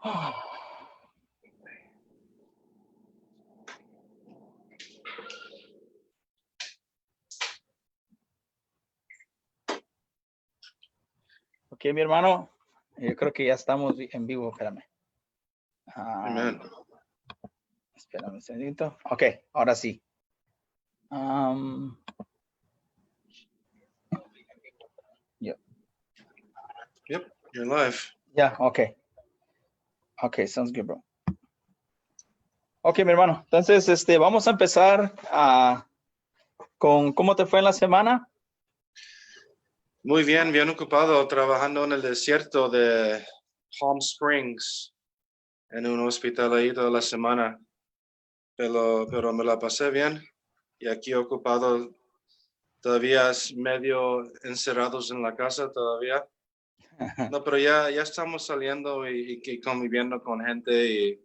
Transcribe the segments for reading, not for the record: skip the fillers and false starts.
Ok, mi hermano, yo creo que ya estamos en vivo, espérame. Amen. Espérame un segundito. Ok, ahora sí. Yep, you're live. Ya, ok. Ok, sounds good, bro. Ok, mi hermano. Entonces, vamos a empezar con cómo te fue en la semana. Muy bien, bien ocupado trabajando en el desierto de Palm Springs, en un hospital ahí toda la semana. Pero me la pasé bien y aquí ocupado todavía es medio encerrados en la casa todavía. No, pero ya estamos saliendo y conviviendo con gente y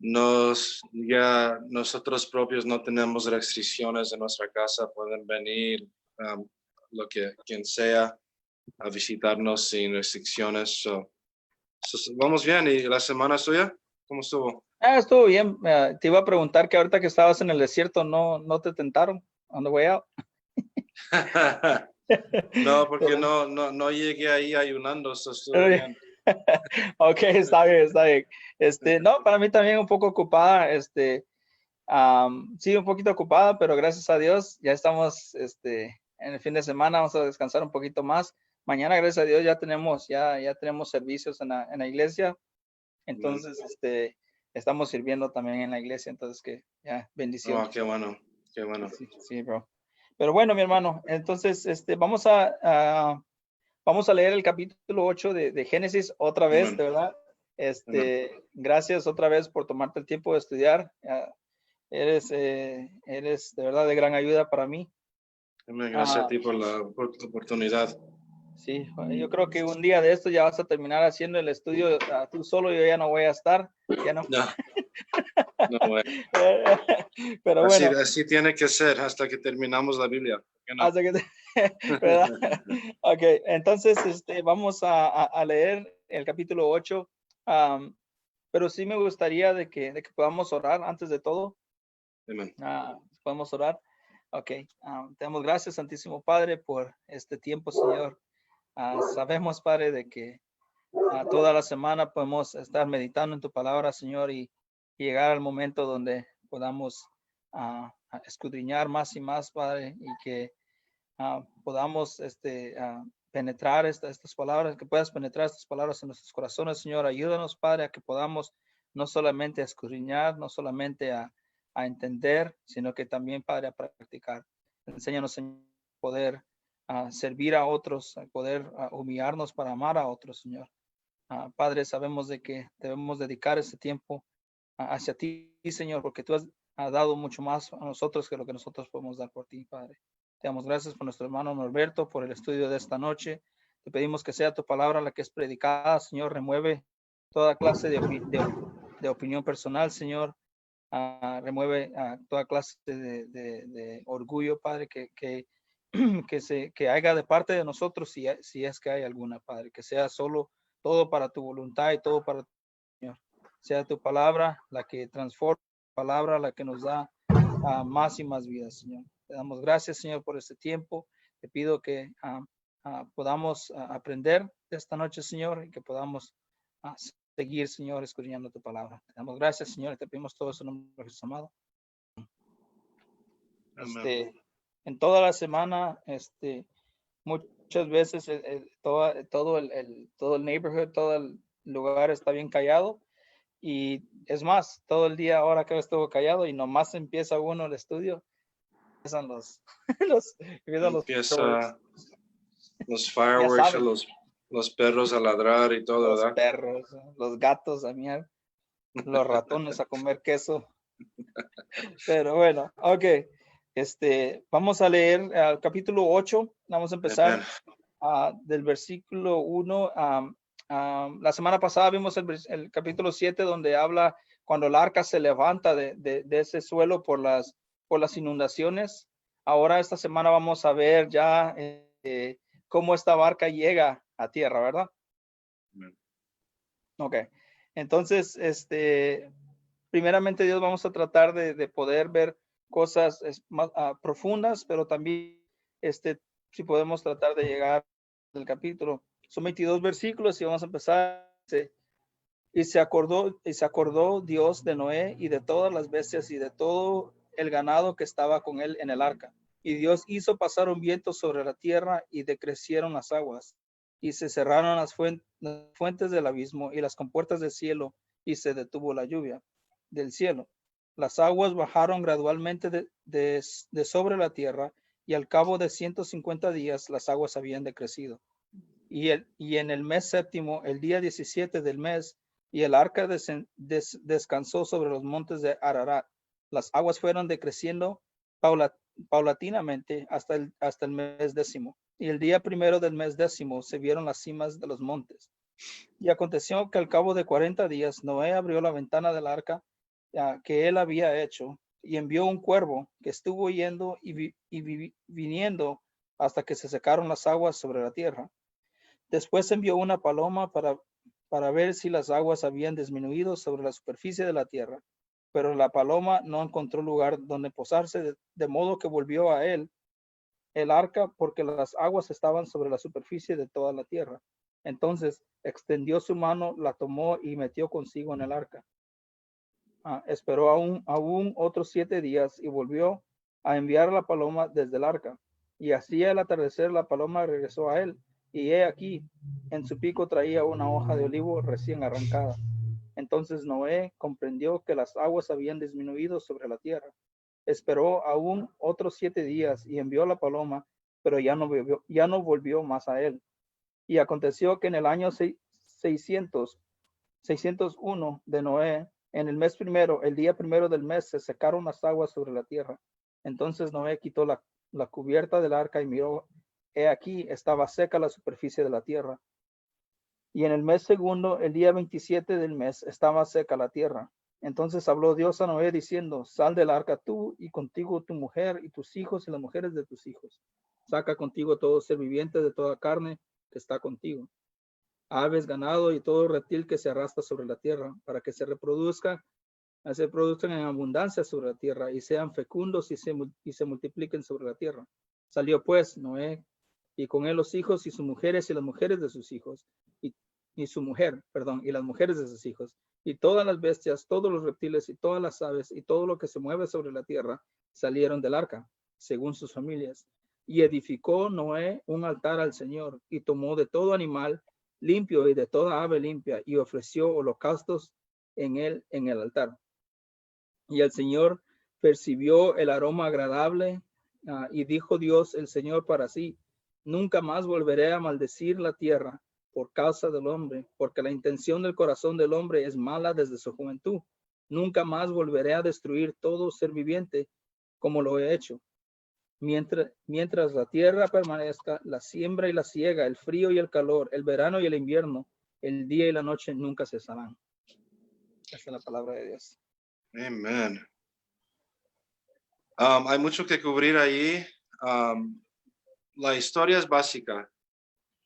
ya nosotros propios no tenemos restricciones en nuestra casa, pueden venir quien sea a visitarnos sin restricciones. Vamos bien. ¿Y la semana suya? ¿Cómo estuvo? Estuvo bien. Te iba a preguntar que ahorita que estabas en el desierto, ¿no te tentaron on the way out? No, porque no llegué ahí ayunando, eso estuvo bien. Ok, está bien, está bien. No, para mí también un poco ocupada, sí, un poquito ocupada, pero gracias a Dios ya estamos, en el fin de semana, vamos a descansar un poquito más. Mañana, gracias a Dios, ya tenemos servicios en la iglesia. Entonces, estamos sirviendo también en la iglesia, entonces que ya, bendición. Oh, qué bueno, qué bueno. Sí, sí, bro. Pero bueno, mi hermano, entonces, vamos a leer el capítulo 8 de Génesis otra vez, Amen. de verdad. Amen. Gracias otra vez por tomarte el tiempo de estudiar. Eres de verdad de gran ayuda para mí. Amen. Gracias a ti por la oportunidad. Sí, yo creo que un día de esto ya vas a terminar haciendo el estudio tú solo, yo ya no voy a estar. Ya no. No, bueno. Pero bueno. Así tiene que ser hasta que terminamos la Biblia. No? Hasta que ¿verdad? Ok, entonces vamos a leer el capítulo 8. Pero sí me gustaría de que podamos orar antes de todo. Amen. Podemos orar. Ok, te damos gracias, Santísimo Padre, por este tiempo, Señor. Sabemos, Padre, de que toda la semana podemos estar meditando en tu palabra, Señor, y llegar al momento donde podamos escudriñar más y más, Padre, y que podamos penetrar estas palabras, que puedas penetrar estas palabras en nuestros corazones, Señor. Ayúdanos, Padre, a que podamos no solamente escudriñar, no solamente a entender, sino que también, Padre, a practicar. Enséñanos, Señor, a poder servir a otros, a poder humillarnos para amar a otros, Señor. Padre, sabemos de que debemos dedicar ese tiempo hacia ti, Señor, porque tú has dado mucho más a nosotros que lo que nosotros podemos dar por ti, Padre. Te damos gracias por nuestro hermano Norberto, por el estudio de esta noche. Te pedimos que sea tu palabra la que es predicada, Señor. Remueve toda clase de opinión personal, Señor. Remueve toda clase de orgullo, Padre, que haya de parte de nosotros, si es que hay alguna, Padre. Que sea solo todo para tu voluntad y todo para tu, Señor. Sea tu palabra la que transforma, palabra la que nos da más y más vida, Señor. Te damos gracias, Señor, por este tiempo. Te pido que podamos aprender esta noche, Señor, y que podamos seguir, Señor, escudriñando tu palabra. Te damos gracias, Señor, y te pedimos todo eso en nombre de Jesús amado. En toda la semana, muchas veces todo el neighborhood, todo el lugar está bien callado. Y es más, todo el día ahora que estuvo callado y nomás empieza uno el estudio, empiezan los fireworks, los perros a ladrar y todo, los ¿verdad? perros, los gatos a miar, los ratones a comer queso. Pero bueno, ok. Vamos a leer el capítulo 8. Vamos a empezar del versículo 1. La semana pasada vimos el capítulo 7 donde habla cuando el arca se levanta de ese suelo por las inundaciones. Ahora esta semana vamos a ver ya cómo esta barca llega a tierra, ¿verdad? Amen. Ok. Entonces, primeramente Dios, vamos a tratar de poder ver cosas más profundas, pero también si podemos tratar de llegar al capítulo. Son 22 versículos y vamos a empezar. Y se acordó Dios de Noé y de todas las bestias y de todo el ganado que estaba con él en el arca. Y Dios hizo pasar un viento sobre la tierra y decrecieron las aguas. Y se cerraron las fuentes del abismo y las compuertas del cielo, y se detuvo la lluvia del cielo. Las aguas bajaron gradualmente de sobre la tierra, y al cabo de 150 días las aguas habían decrecido. Y en el mes séptimo, el día 17 del mes, y el arca descansó sobre los montes de Ararat. Las aguas fueron decreciendo paulatinamente hasta el mes décimo. Y el día primero del mes décimo se vieron las cimas de los montes. Y aconteció que al cabo de 40 días, Noé abrió la ventana del arca que él había hecho, y envió un cuervo que estuvo yendo y viniendo hasta que se secaron las aguas sobre la tierra. Después envió una paloma para ver si las aguas habían disminuido sobre la superficie de la tierra, pero la paloma no encontró lugar donde posarse, de modo que volvió a él el arca, porque las aguas estaban sobre la superficie de toda la tierra. Entonces extendió su mano, la tomó y metió consigo en el arca. Esperó aún otros 7 días y volvió a enviar la paloma desde el arca. Y así al atardecer la paloma regresó a él, y he aquí, en su pico traía una hoja de olivo recién arrancada. Entonces Noé comprendió que las aguas habían disminuido sobre la tierra. Esperó aún otros 7 días y envió la paloma, pero ya no volvió más a él. Y aconteció que en el año 601 de Noé, en el mes primero, el día primero del mes, se secaron las aguas sobre la tierra. Entonces Noé quitó la cubierta del arca y miró, he aquí, estaba seca la superficie de la tierra. Y en el mes segundo, el día 27 del mes, estaba seca la tierra. Entonces habló Dios a Noé diciendo, sal del arca tú y contigo tu mujer y tus hijos y las mujeres de tus hijos. Saca contigo todo ser viviente de toda carne que está contigo, aves, ganado y todo reptil que se arrastra sobre la tierra, para que se reproduzcan en abundancia sobre la tierra y sean fecundos y se multipliquen sobre la tierra. Salió pues Noé y con él los hijos y sus mujeres y las mujeres de sus hijos y su mujer, y las mujeres de sus hijos, y todas las bestias, todos los reptiles y todas las aves y todo lo que se mueve sobre la tierra salieron del arca, según sus familias. Y edificó Noé un altar al Señor y tomó de todo animal limpio y de toda ave limpia y ofreció holocaustos en el altar. Y el Señor percibió el aroma agradable y dijo Dios el Señor para sí, nunca más volveré a maldecir la tierra por causa del hombre, porque la intención del corazón del hombre es mala desde su juventud. Nunca más volveré a destruir todo ser viviente como lo he hecho. Mientras la tierra permanezca, la siembra y la siega, el frío y el calor, el verano y el invierno, el día y la noche nunca cesarán. Esa es la palabra de Dios. Amén. Hay mucho que cubrir ahí. La historia es básica.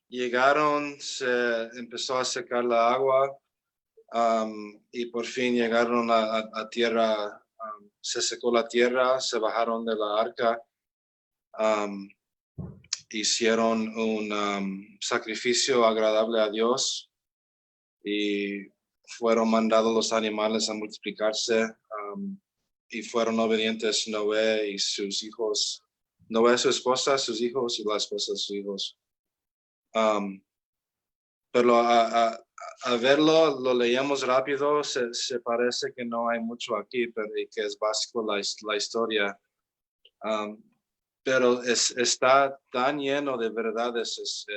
Llegaron, se empezó a secar la agua y por fin llegaron a tierra. Se secó la tierra, se bajaron de la arca, hicieron un sacrificio agradable a Dios y fueron mandados los animales a multiplicarse. Y fueron obedientes Noé y sus hijos, Noé, su esposa, sus hijos y la esposa de sus hijos. Pero a verlo, lo leíamos rápido, se parece que no hay mucho aquí, pero que es básico la historia. Pero está tan lleno de verdades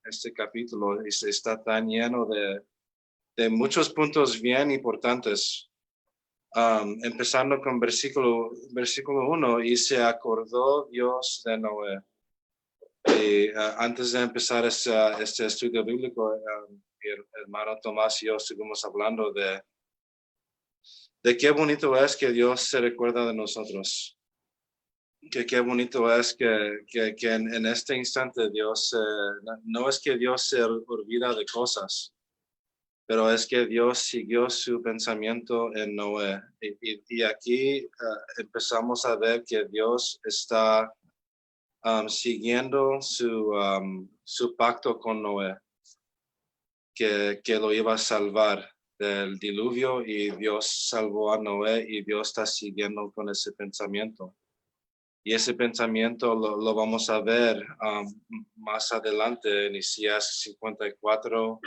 este capítulo, y está tan lleno de muchos puntos bien importantes. Empezando con versículo 1, y se acordó Dios de Noé. Y antes de empezar este estudio bíblico, el hermano Tomás y yo estuvimos hablando de qué bonito es que Dios se recuerda de nosotros. Que qué bonito es que en este instante Dios, no es que Dios se olvida de cosas, pero es que Dios siguió su pensamiento en Noé. Y aquí empezamos a ver que Dios está siguiendo su pacto con Noé, que lo iba a salvar del diluvio, y Dios salvó a Noé, y Dios está siguiendo con ese pensamiento. Y ese pensamiento lo vamos a ver más adelante en Isaías 54,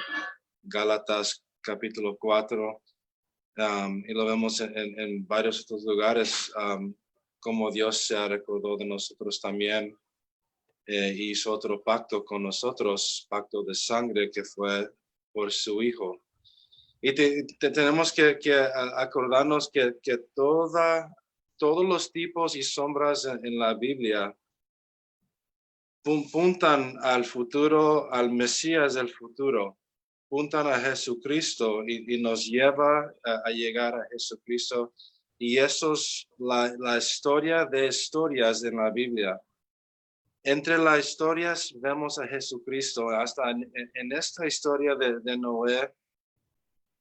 Gálatas capítulo 4, y lo vemos en varios otros lugares, como Dios se recordó de nosotros también. Hizo otro pacto con nosotros, pacto de sangre, que fue por su Hijo. Y tenemos que acordarnos que todos los tipos y sombras en la Biblia puntan al futuro, al Mesías del futuro, puntan a Jesucristo, y nos lleva a llegar a Jesucristo. Y eso es la historia de historias en la Biblia. Entre las historias vemos a Jesucristo. Hasta en esta historia de Noé,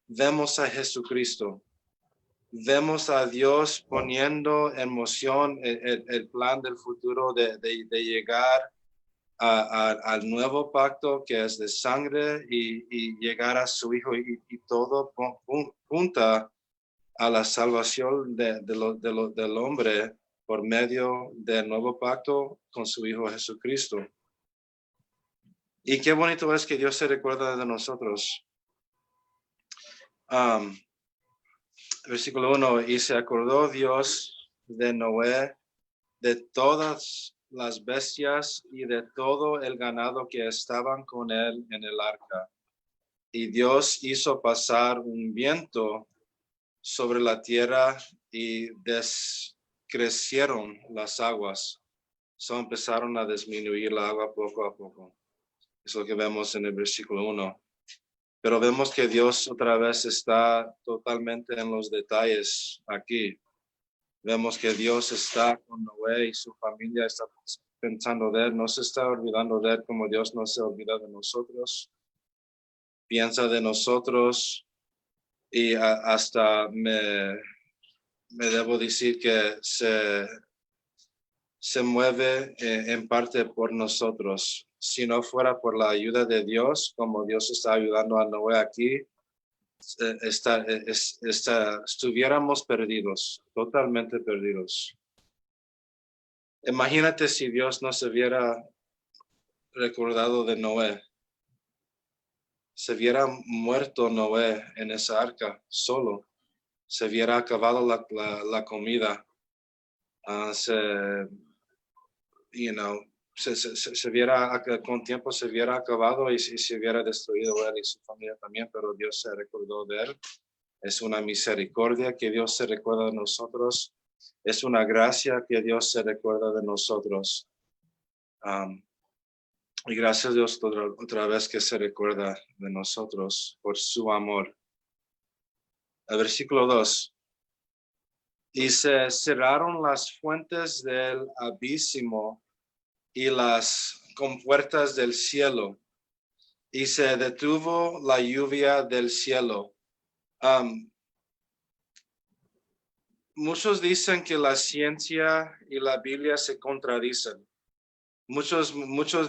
vemos a Jesucristo. Vemos a Dios poniendo en moción el plan del futuro de llegar al nuevo pacto, que es de sangre, y llegar a su Hijo, y todo punta a la salvación del hombre por medio del nuevo pacto con su Hijo Jesucristo. Y qué bonito es que Dios se recuerda de nosotros. Versículo 1, y se acordó Dios de Noé, de todas las bestias y de todo el ganado que estaban con él en el arca. Y Dios hizo pasar un viento sobre la tierra, y descrecieron las aguas. Empezaron a disminuir la agua poco a poco. Es lo que vemos en el versículo 1. Pero vemos que Dios otra vez está totalmente en los detalles aquí. Vemos que Dios está con Noé y su familia, está pensando de él, no se está olvidando de él como Dios no se olvida de nosotros. Piensa de nosotros, y hasta me debo decir que se mueve en parte por nosotros. Si no fuera por la ayuda de Dios, como Dios está ayudando a Noé aquí, estuviéramos perdidos, totalmente perdidos. Imagínate si Dios no se hubiera recordado de Noé. Se hubiera muerto Noé en esa arca solo. Se hubiera acabado la comida. Con tiempo se hubiera acabado, y se hubiera destruido él y su familia también, pero Dios se recordó de él. Es una misericordia que Dios se recuerda de nosotros. Es una gracia que Dios se recuerda de nosotros. Y gracias a Dios otra vez que se recuerda de nosotros por su amor. El versículo 2. Y se cerraron las fuentes del abismo y las compuertas del cielo, y se detuvo la lluvia del cielo. Muchos dicen que la ciencia y la Biblia se contradicen. Muchos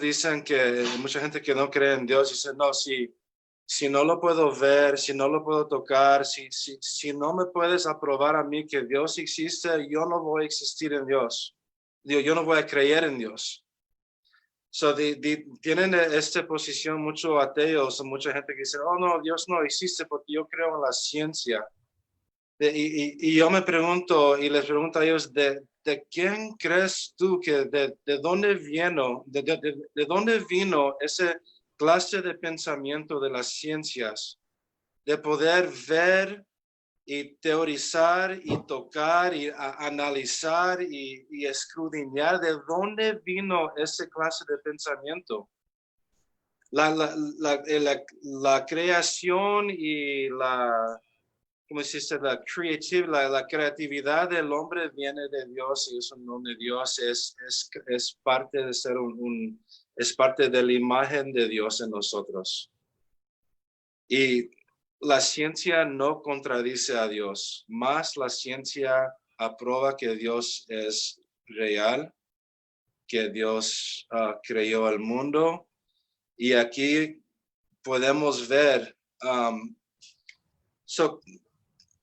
dicen que mucha gente que no cree en Dios dice, no, si no lo puedo ver, si no lo puedo tocar, si no me puedes aprobar a mí que Dios existe, yo no voy a existir en Dios. Yo no voy a creer en Dios. Tienen esta posición muchos ateos, mucha gente que dice, oh no, Dios no existe porque yo creo en la ciencia. Y yo me pregunto, y les pregunto a ellos, ¿de quién crees tú que de dónde vino, de dónde vino esa clase de pensamiento de las ciencias, de poder ver y teorizar y tocar y analizar y escudriñar? ¿De dónde vino esa clase de pensamiento? La creación y como se dice, la creatividad del hombre viene de Dios, y eso no de Dios, es parte de ser es parte de la imagen de Dios en nosotros. Y la ciencia no contradice a Dios, más la ciencia aprueba que Dios es real, que Dios creó el mundo. Y aquí podemos ver,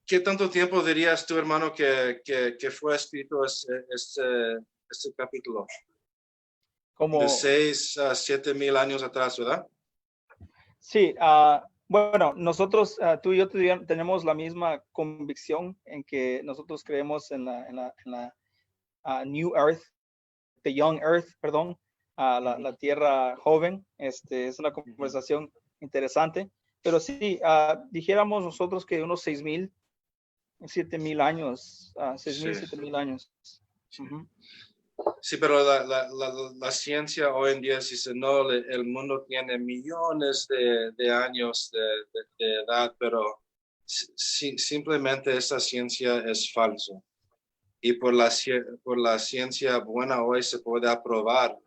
¿qué tanto tiempo dirías tú, hermano, que fue escrito este capítulo? De Como, 6 a 7 mil años atrás, ¿verdad? sí, bueno, nosotros, tú y yo tenemos la misma convicción en que nosotros creemos en la New Earth, the Young Earth, perdón, la tierra joven. Es una conversación interesante, pero sí, dijéramos nosotros que unos 6,000, 7,000 años, 6,000, Sí. 7,000 años. Sí. Ujú. Sí, pero la ciencia hoy en día dice, no, el mundo tiene millones de años de edad, pero simplemente esa ciencia es falso. Y por la ciencia buena hoy se puede aprobar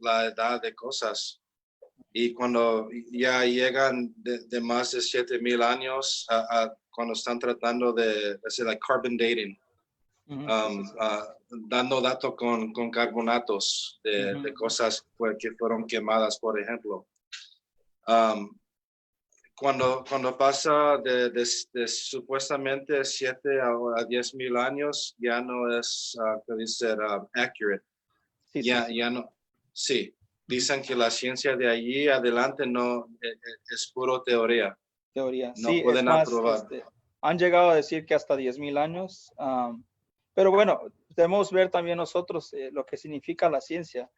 la edad de cosas. Y cuando ya llegan de más de 7,000 años, cuando están tratando de hacer like carbon dating, Sí, sí. dando datos con carbonatos de cosas que fueron quemadas, por ejemplo. Cuando pasa de supuestamente 7 a 10,000 años, ya no es, accurate. Sí, sí, sí. Ya no, sí. Dicen que la ciencia de allí adelante no es puro teoría. Teoría. No Sí, es pueden más, aprobar. han llegado a decir que hasta 10,000 años. Pero bueno, debemos ver también nosotros lo que significa la ciencia.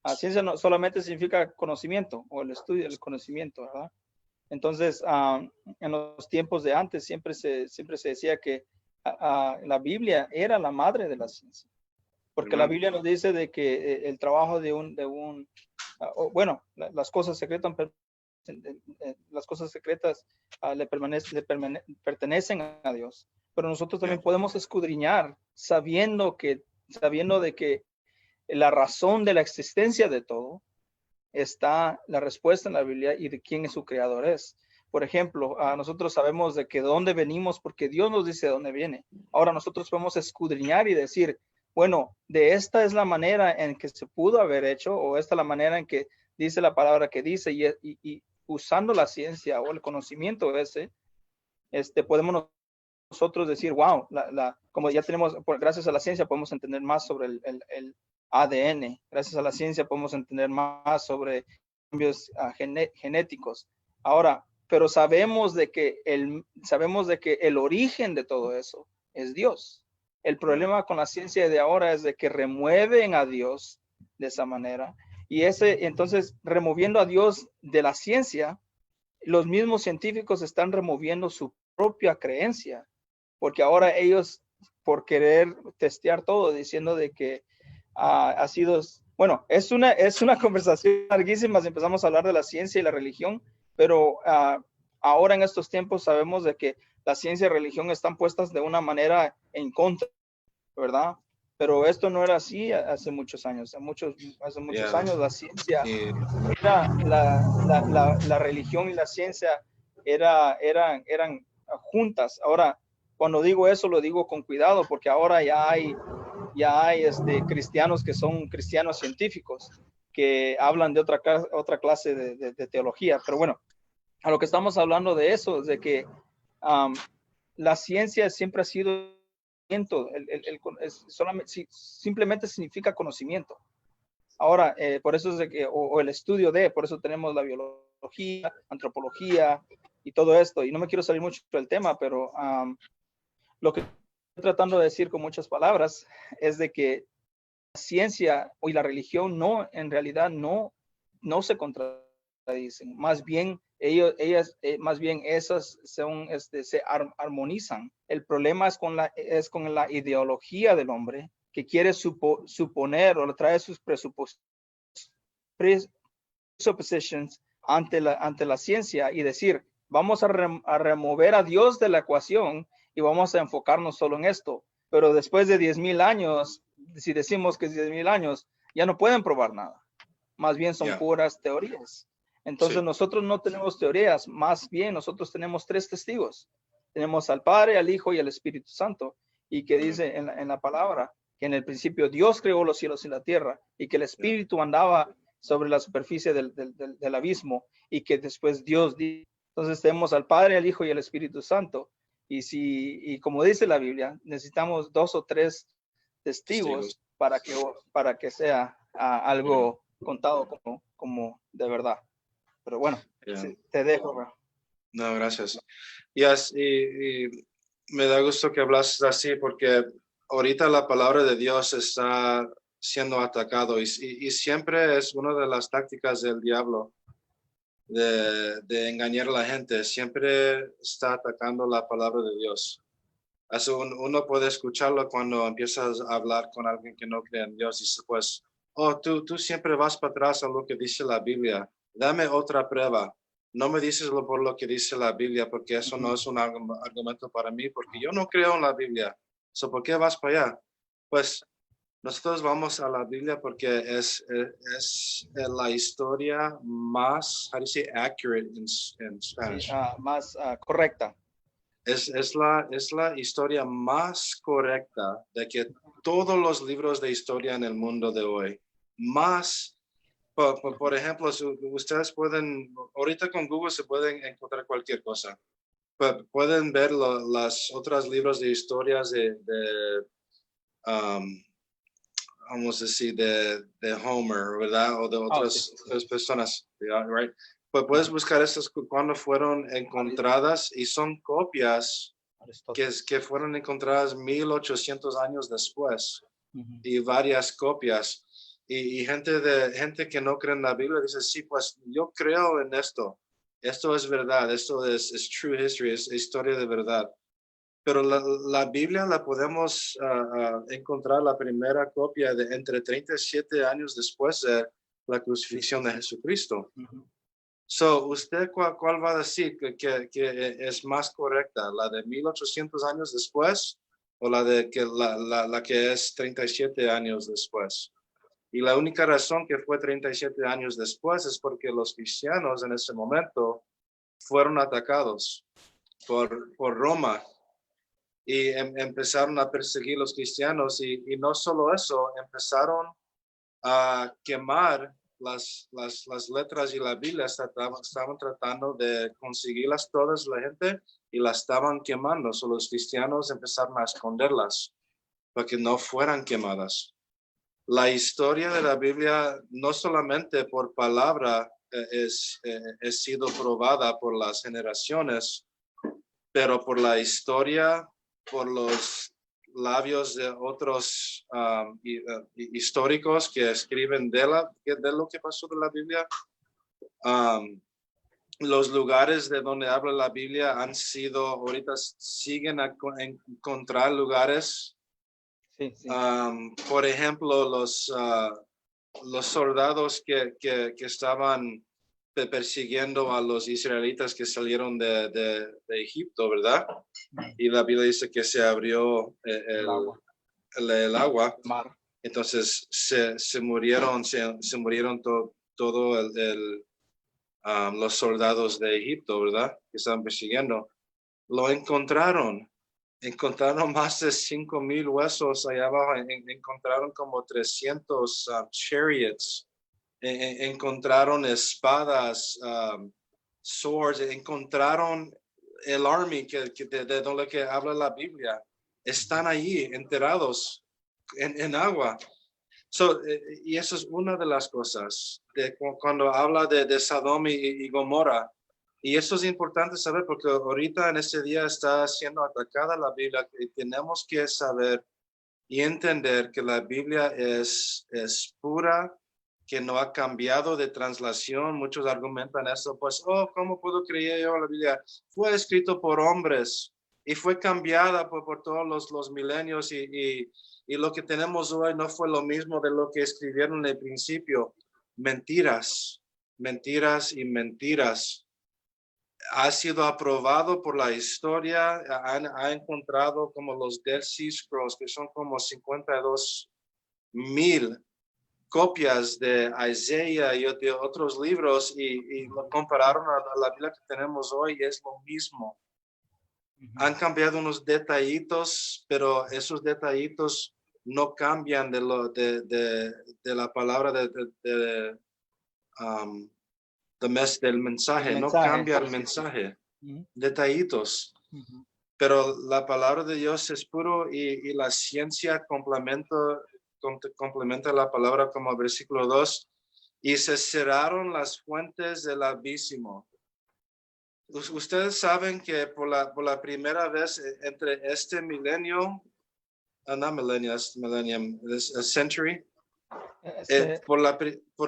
La ciencia no solamente significa conocimiento o el estudio del conocimiento, ¿verdad? Entonces, en los tiempos de antes siempre se decía que la Biblia era la madre de la ciencia, porque la Biblia nos dice de que el trabajo bueno, las cosas secretas pertenecen a Dios, pero nosotros también Yeah. podemos escudriñar sabiendo de que la razón de la existencia de todo está la respuesta en la Biblia y de quién es su creador es. Por ejemplo, nosotros sabemos de que de dónde venimos porque Dios nos dice de dónde viene. Ahora nosotros podemos escudriñar y decir, bueno, de esta es la manera en que se pudo haber hecho, o esta es la manera en que dice la palabra que dice, y usando la ciencia o el conocimiento ese, podemos nosotros decir, wow, como ya tenemos, gracias a la ciencia podemos entender más sobre el ADN, gracias a la ciencia podemos entender más sobre cambios genéticos. Ahora, pero sabemos de que el origen de todo eso es Dios. El problema con la ciencia de ahora es de que remueven a Dios de esa manera. Y entonces, removiendo a Dios de la ciencia, los mismos científicos están removiendo su propia creencia, porque ahora ellos, por querer testear todo, diciendo de que ha sido, bueno, es una conversación larguísima si empezamos a hablar de la ciencia y la religión, pero ahora en estos tiempos sabemos de que la ciencia y la religión están puestas de una manera en contra, ¿verdad? Pero esto no era así hace muchos años. Hace muchos años la ciencia, la religión y la ciencia eran juntas. Ahora, cuando digo eso, lo digo con cuidado, porque ahora ya hay cristianos que son cristianos científicos, que hablan de otra clase de teología. Pero bueno, a lo que estamos hablando de eso, es de que la ciencia siempre ha sido simplemente significa conocimiento. Ahora, por eso es de que, o el estudio por eso tenemos la biología, antropología y todo esto. Y no me quiero salir mucho del tema, pero lo que estoy tratando de decir con muchas palabras es de que la ciencia y la religión en realidad no se contradicen. Más bien, más bien esas se armonizan. El problema es con la ideología del hombre que quiere suponer o trae sus presuppositions ante la ciencia y decir, vamos a remover a Dios de la ecuación y vamos a enfocarnos solo en esto. Pero después de 10,000 años, si decimos que es 10,000 años, ya no pueden probar nada. Más bien son puras teorías. Entonces Sí. nosotros no tenemos teorías, más bien nosotros tenemos 3 testigos. Tenemos al Padre, al Hijo y al Espíritu Santo. Y que dice en la palabra que en el principio Dios creó los cielos y la tierra y que el Espíritu andaba sobre la superficie del abismo y que después Dios dijo. Entonces tenemos al Padre, al Hijo y al Espíritu Santo. Y como dice la Biblia, necesitamos 2 o 3 testigos para que sea algo contado como de verdad. Pero bueno, Yeah. sí, te dejo, bro. No, gracias. Y me da gusto que hablas así porque ahorita la palabra de Dios está siendo atacado y siempre es una de las tácticas del diablo de engañar a la gente. Siempre está atacando la palabra de Dios. Así uno puede escucharlo cuando empiezas a hablar con alguien que no cree en Dios y dice, pues, oh, tú siempre vas para atrás a lo que dice la Biblia. Dame otra prueba. No me dices por lo que dice la Biblia, porque eso no es un argumento para mí, porque yo no creo en la Biblia. So, ¿por qué vas para allá? Pues nosotros vamos a la Biblia porque es la historia más, how do you say accurate in Spanish? Sí, más correcta. Es la historia más correcta de que todos los libros de historia en el mundo de hoy. Más, por ejemplo, ustedes pueden, ahorita con Google se pueden encontrar cualquier cosa. Pueden ver las otras libros de historias vamos a decir, de Homer, ¿verdad? O de otras personas, right? Pues puedes buscar estas cuando fueron encontradas y son copias que fueron encontradas 1800 años después y varias copias. Y gente que no cree en la Biblia dice, sí, pues yo creo en esto. Esto es verdad, esto es true history, es historia de verdad. Pero la Biblia la podemos encontrar la primera copia de entre 37 años después de la crucifixión de Jesucristo. So, ¿usted cuál va a decir que es más correcta? ¿La de 1800 años después o la que es 37 años después? Y la única razón que fue 37 años después es porque los cristianos en ese momento fueron atacados por Roma y empezaron a perseguir los cristianos y no solo eso, empezaron a quemar las letras y la Biblia. Estaban tratando de conseguirlas todas la gente y las estaban quemando. So, los cristianos empezaron a esconderlas para que no fueran quemadas. La historia de la Biblia no solamente por palabra es sido probada por las generaciones, pero por la historia, por los labios de otros históricos que escriben de lo que pasó de la Biblia. Los lugares de donde habla la Biblia han sido, ahorita siguen a encontrar lugares. Sí, sí. Por ejemplo, los soldados que estaban persiguiendo a los israelitas que salieron de Egipto, ¿verdad? Y la Biblia dice que se abrió el agua. Mar. Entonces se murieron todos los soldados de Egipto, ¿verdad? Que estaban persiguiendo. Lo encontraron más de 5,000 huesos allá abajo. Encontraron como 300 chariots. Encontraron espadas, swords, encontraron el army de donde que habla la Biblia. Están allí enterrados en agua. Y eso es una de las cosas cuando habla de Sodoma y Gomorra. Y eso es importante saber porque ahorita en este día está siendo atacada la Biblia y tenemos que saber y entender que la Biblia es pura, que no ha cambiado de translación. Muchos argumentan eso, pues, ¿cómo puedo creer yo la Biblia? Fue escrito por hombres y fue cambiada por todos los milenios y lo que tenemos hoy no fue lo mismo de lo que escribieron en el principio. Mentiras, mentiras y mentiras. Ha sido aprobado por la historia, ha encontrado como los Dead Sea Scrolls, que son como 52,000 copias de Isaías y de otros libros y lo compararon a la Biblia que tenemos hoy, es lo mismo. Han cambiado unos detallitos, pero esos detallitos no cambian de la palabra del mensaje, no cambia el mensaje, detallitos. Pero la palabra de Dios es puro y la ciencia complementa la palabra como el versículo 2, y se cerraron las fuentes del abismo. Ustedes saben que por la primera vez entre este milenio, no millennium, century, por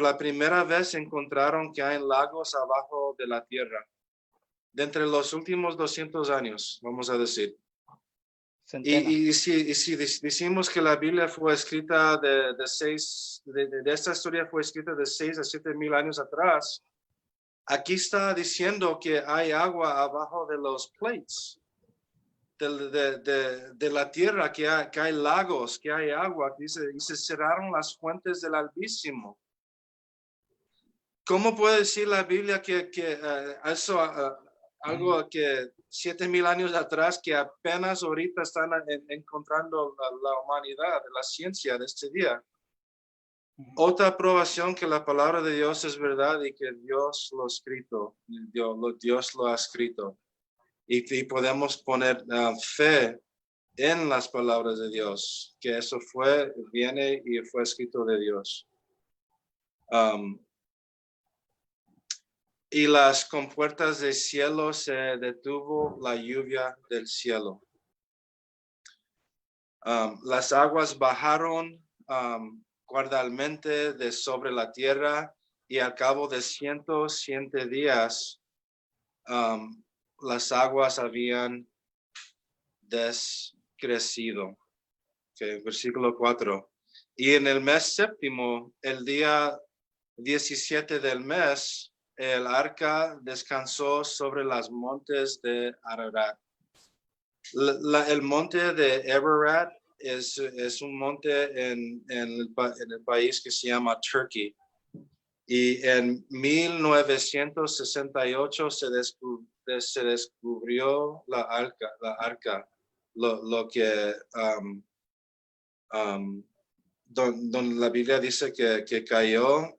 la primera vez encontraron que hay lagos abajo de la tierra. De entre los últimos 200 años, vamos a decir. Y si decimos que la Biblia fue escrita de esta historia fue escrita de 6 a 7 mil años atrás, aquí está diciendo que hay agua abajo de los plates, de la tierra, que hay lagos, que hay agua, y se cerraron las fuentes del Altísimo. ¿Cómo puede decir la Biblia que eso, algo que 7,000 años atrás, que apenas ahorita están encontrando la humanidad, la ciencia de este día? Otra aprobación que la palabra de Dios es verdad y que Dios lo ha escrito, Dios lo ha escrito. Y podemos poner fe en las palabras de Dios, que eso viene y fue escrito de Dios. Y las compuertas del cielo se detuvo la lluvia del cielo. Las aguas bajaron guardalmente de sobre la tierra, y al cabo de 107 días las aguas habían descrecido. Okay, versículo 4. Y en el mes séptimo, el día 17 del mes, el arca descansó sobre los montes de Ararat. El monte de Ararat es un monte en el país que se llama Turkey. Y en 1968 se descubrió la arca, lo que donde la Biblia dice que cayó,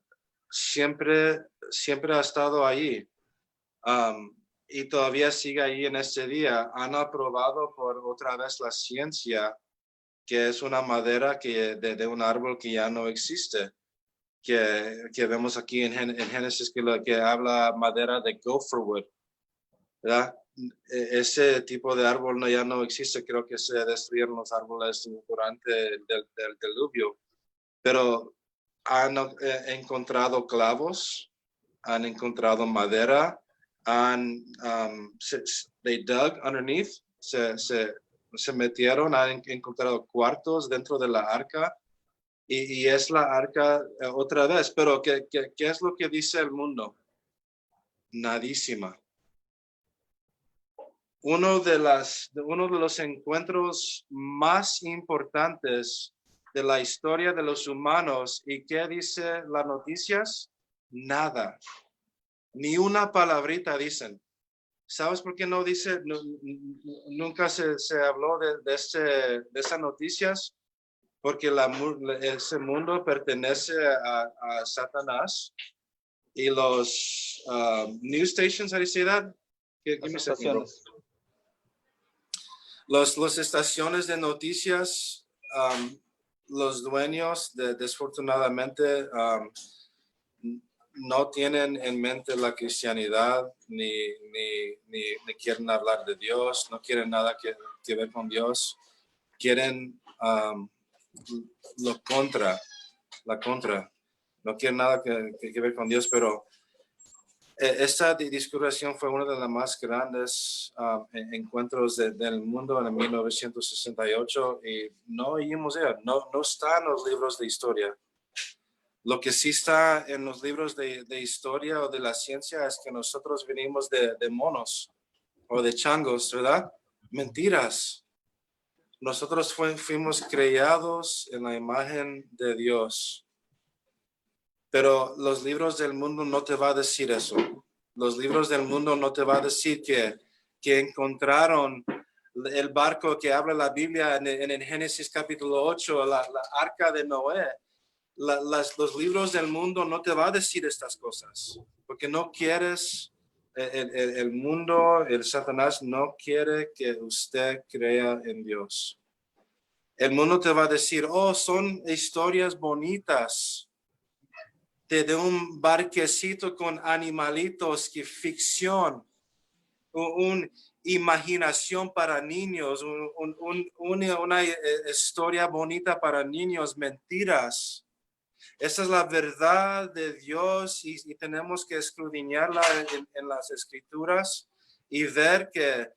siempre ha estado ahí. Y todavía sigue ahí en este día. Han aprobado por otra vez la ciencia que es una madera de un árbol que ya no existe. Que vemos aquí en Génesis que habla madera de gopherwood, ¿verdad? Ese tipo de árbol ya no existe. Creo que se destruyeron los árboles durante el diluvio. Pero han encontrado clavos, han encontrado madera, they dug underneath, se metieron, han encontrado cuartos dentro de la arca, y es la arca otra vez. Pero ¿qué es lo que dice el mundo? Nadísima. Uno de los encuentros más importantes de la historia de los humanos. ¿Y qué dice las noticias? Nada. Ni una palabrita dicen. ¿Sabes por qué no dice? Nunca se habló de esas noticias. Porque ese mundo pertenece a Satanás. Y los news stations, las estaciones de noticias, los dueños desfortunadamente no tienen en mente la cristianidad, ni quieren hablar de Dios, no quieren nada que ver con Dios, quieren la contra, no quieren nada que ver con Dios. Pero esta discusión fue una de las más grandes encuentros del mundo en 1968, y no oímos no está en los libros de historia. Lo que sí está en los libros de historia o de la ciencia es que nosotros venimos de monos o de changos, ¿verdad? Mentiras. Nosotros fuimos creados en la imagen de Dios. Pero los libros del mundo no te va a decir eso. Los libros del mundo no te va a decir que encontraron el barco que habla la Biblia en el Génesis capítulo 8, la arca de Noé. Los libros del mundo no te va a decir estas cosas, porque no quieres, el mundo, el Satanás no quiere que usted crea en Dios. El mundo te va a decir, oh, son historias bonitas de un barquecito con animalitos, que ficción, una imaginación para niños, una historia bonita para niños, mentiras. Esa es la verdad de Dios y tenemos que escudriñarla en las escrituras y ver que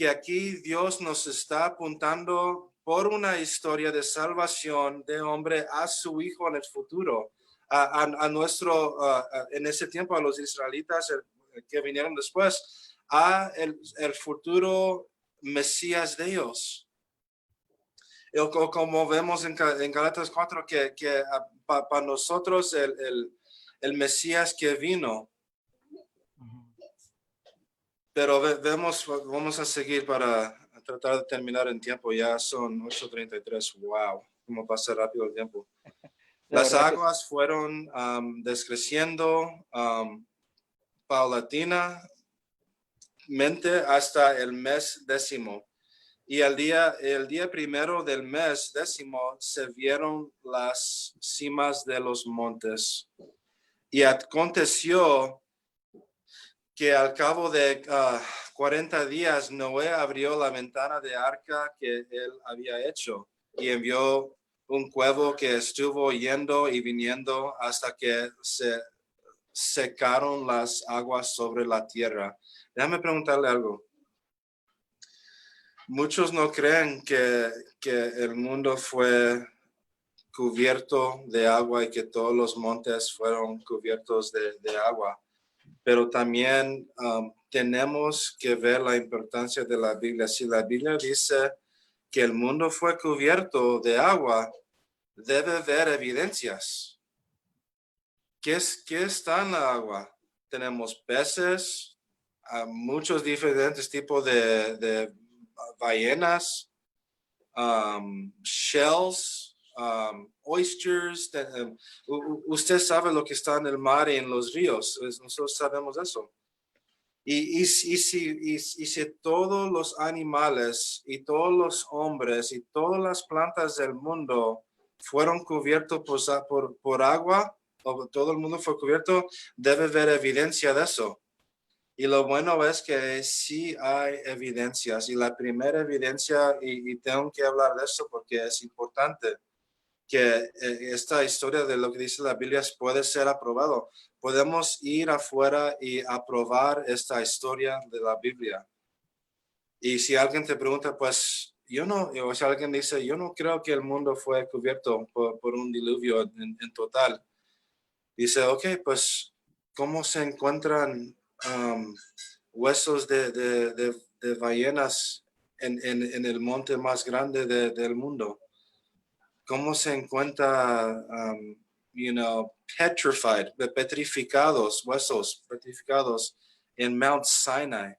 aquí Dios nos está apuntando por una historia de salvación de hombre a su hijo en el futuro, a nuestro, en ese tiempo a los israelitas que vinieron después, a el futuro Mesías de ellos. Como vemos en Gálatas 4, que para nosotros el Mesías que vino. Pero vamos a seguir para tratar de terminar en tiempo. Ya son 8:33. Wow, cómo pasa rápido el tiempo. Las aguas fueron descreciendo paulatinamente hasta el mes 10. Y el día primero del mes 10 se vieron las cimas de los montes. Y aconteció que al cabo de 40 días, Noé abrió la ventana de arca que él había hecho y envió un cuervo que estuvo yendo y viniendo hasta que se secaron las aguas sobre la tierra. Déjame preguntarle algo. Muchos no creen que el mundo fue cubierto de agua y que todos los montes fueron cubiertos de agua. Pero también tenemos que ver la importancia de la Biblia. Si la Biblia dice que el mundo fue cubierto de agua, debe haber evidencias. ¿Qué está en la agua? Tenemos peces, muchos diferentes tipos de ballenas, shells, oysters. Usted sabe lo que está en el mar y en los ríos. Nosotros sabemos eso. Y si todos los animales y todos los hombres y todas las plantas del mundo fueron cubiertos por agua, o todo el mundo fue cubierto, debe haber evidencia de eso. Y lo bueno es que sí hay evidencias. Y la primera evidencia, y tengo que hablar de eso porque es importante, que esta historia de lo que dice la Biblia puede ser aprobado. Podemos ir afuera y aprobar esta historia de la Biblia. Y si alguien te pregunta, pues o si alguien dice, yo no creo que el mundo fue cubierto por un diluvio en total. Dice, ok, pues, ¿cómo se encuentran huesos de ballenas en el monte más grande del mundo? ¿Cómo se encuentra, petrificados, huesos petrificados en Mount Sinai?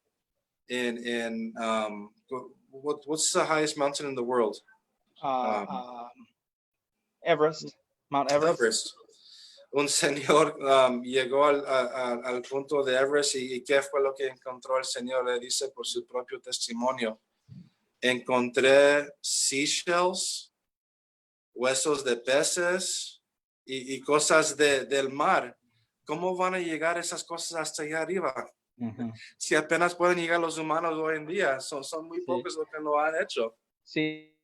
What's the highest mountain in the world? Everest, Mount Everest. Everest. Un señor llegó al punto de Everest y ¿qué fue lo que encontró el señor? Le dice por su propio testimonio. Encontré seashells, huesos de peces y cosas del mar. ¿Cómo van a llegar esas cosas hasta allá arriba? Uh-huh. Si apenas pueden llegar los humanos hoy en día, son muy pocos los que lo han hecho. Sí,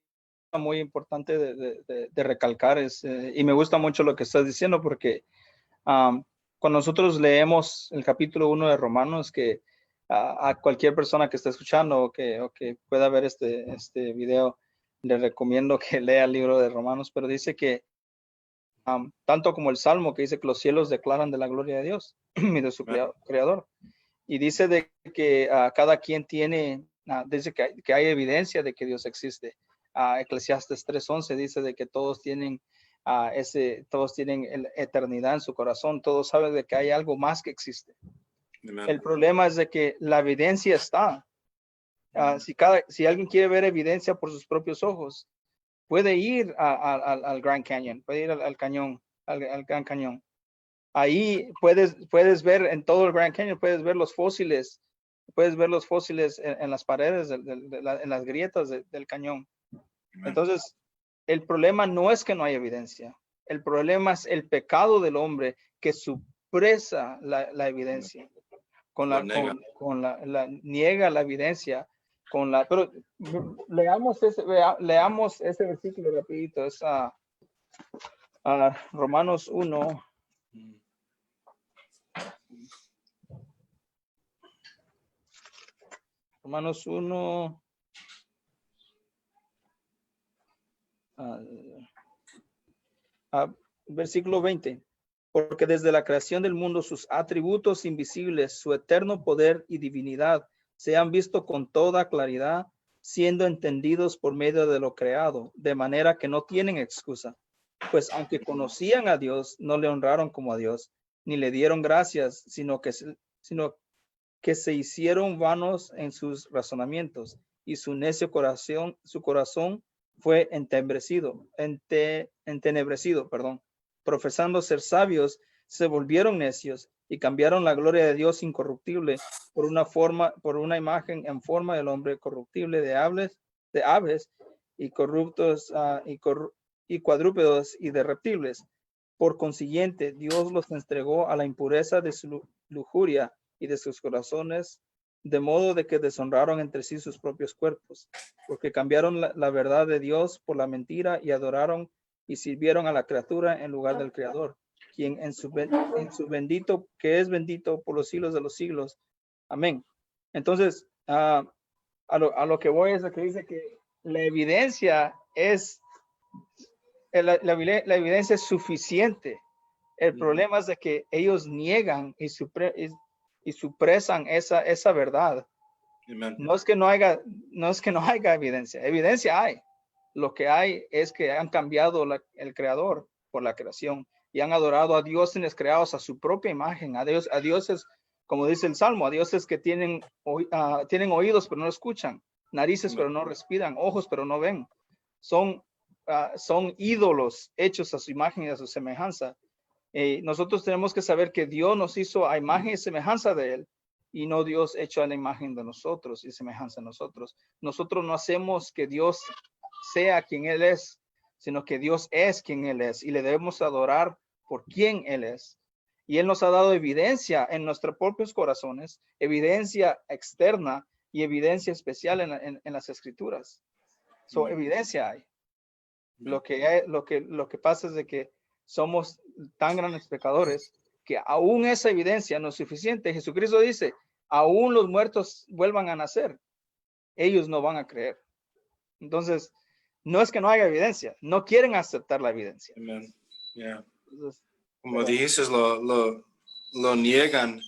muy importante de recalcar y me gusta mucho lo que estás diciendo porque cuando nosotros leemos el capítulo 1 de Romanos, que a cualquier persona que esté escuchando o que pueda ver este video, le recomiendo que lea el libro de Romanos, pero dice que tanto como el Salmo que dice que los cielos declaran de la gloria de Dios y de su creador. Y dice de que cada quien tiene, dice que hay evidencia de que Dios existe. Eclesiastes 3:11 dice de que todos tienen todos tienen eternidad en su corazón, todos saben de que hay algo más que existe. Amen. El problema es de que la evidencia está. Si alguien quiere ver evidencia por sus propios ojos, puede ir al Grand Canyon, puede ir al cañón, al Gran Cañón. Ahí puedes ver en todo el Grand Canyon, puedes ver los fósiles, en las paredes, en las grietas del cañón. Entonces, el problema no es que no hay evidencia. El problema es el pecado del hombre que supresa la evidencia. Niega la evidencia. Pero leamos ese versículo rapidito. Es Romanos 1. Romanos 1. Versículo 20. Porque desde la creación del mundo sus atributos invisibles, su eterno poder y divinidad se han visto con toda claridad, siendo entendidos por medio de lo creado, de manera que no tienen excusa. Pues aunque conocían a Dios, no le honraron como a Dios, ni le dieron gracias, sino que se hicieron vanos en sus razonamientos, y su necio corazón fue entenebrecido, profesando ser sabios, se volvieron necios y cambiaron la gloria de Dios incorruptible por una imagen en forma del hombre corruptible, de aves y corruptos y cuadrúpedos y de reptiles. Por consiguiente, Dios los entregó a la impureza de su lujuria y de sus corazones, de modo de que deshonraron entre sí sus propios cuerpos, porque cambiaron la verdad de Dios por la mentira y adoraron y sirvieron a la criatura en lugar del Creador, quien en su bendito, que es bendito por los siglos de los siglos. Amén. Entonces, a lo que voy es a que dice que la evidencia es la evidencia es suficiente. El problema es de que ellos niegan y supresan esa verdad. Amen. No es que no haya evidencia. Evidencia hay. Lo que hay es que han cambiado el creador por la creación y han adorado a dioses creados a su propia imagen, a dioses, como dice el Salmo, a dioses que tienen oídos pero no escuchan, narices pero no respiran, ojos pero no ven. Son ídolos hechos a su imagen y a su semejanza. Nosotros tenemos que saber que Dios nos hizo a imagen y semejanza de él, y no Dios hecho a la imagen de nosotros y semejanza de nosotros. Nosotros no hacemos que Dios sea quien él es, sino que Dios es quien él es y le debemos adorar por quien él es. Y él nos ha dado evidencia en nuestros propios corazones, evidencia externa y evidencia especial en las escrituras. Evidencia hay. Lo que pasa es de que somos tan grandes pecadores que aún esa evidencia no es suficiente. Jesucristo dice, aún los muertos vuelvan a nacer, ellos no van a creer. Entonces, no es que no haya evidencia, no quieren aceptar la evidencia. Amen. Yeah. Entonces, Como dijiste, lo niegan.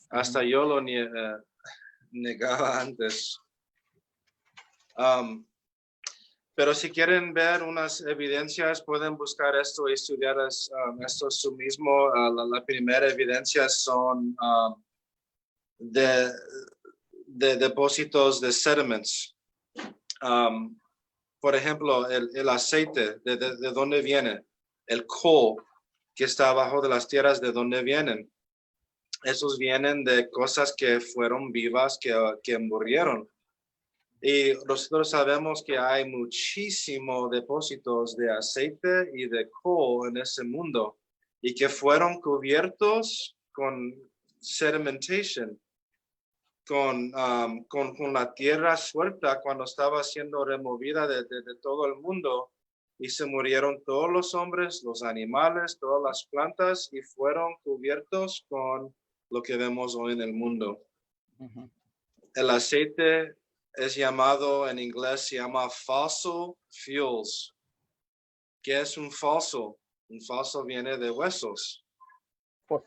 Hasta yo lo negaba antes. Pero si quieren ver unas evidencias, pueden buscar esto y estudiar esto su mismo. La primera evidencia son de depósitos de sediments. Por ejemplo, el aceite, ¿de dónde viene? El coal que está abajo de las tierras, ¿de dónde vienen? Esos vienen de cosas que fueron vivas, que murieron. Y nosotros sabemos que hay muchísimos depósitos de aceite y de coal en ese mundo y que fueron cubiertos con sedimentation, con la tierra suelta cuando estaba siendo removida de todo el mundo, y se murieron todos los hombres, los animales, todas las plantas, y fueron cubiertos con lo que vemos hoy en el mundo. El aceite es llamado, en inglés se llama fossil fuels. ¿Qué es un fósil? Un fósil viene de huesos.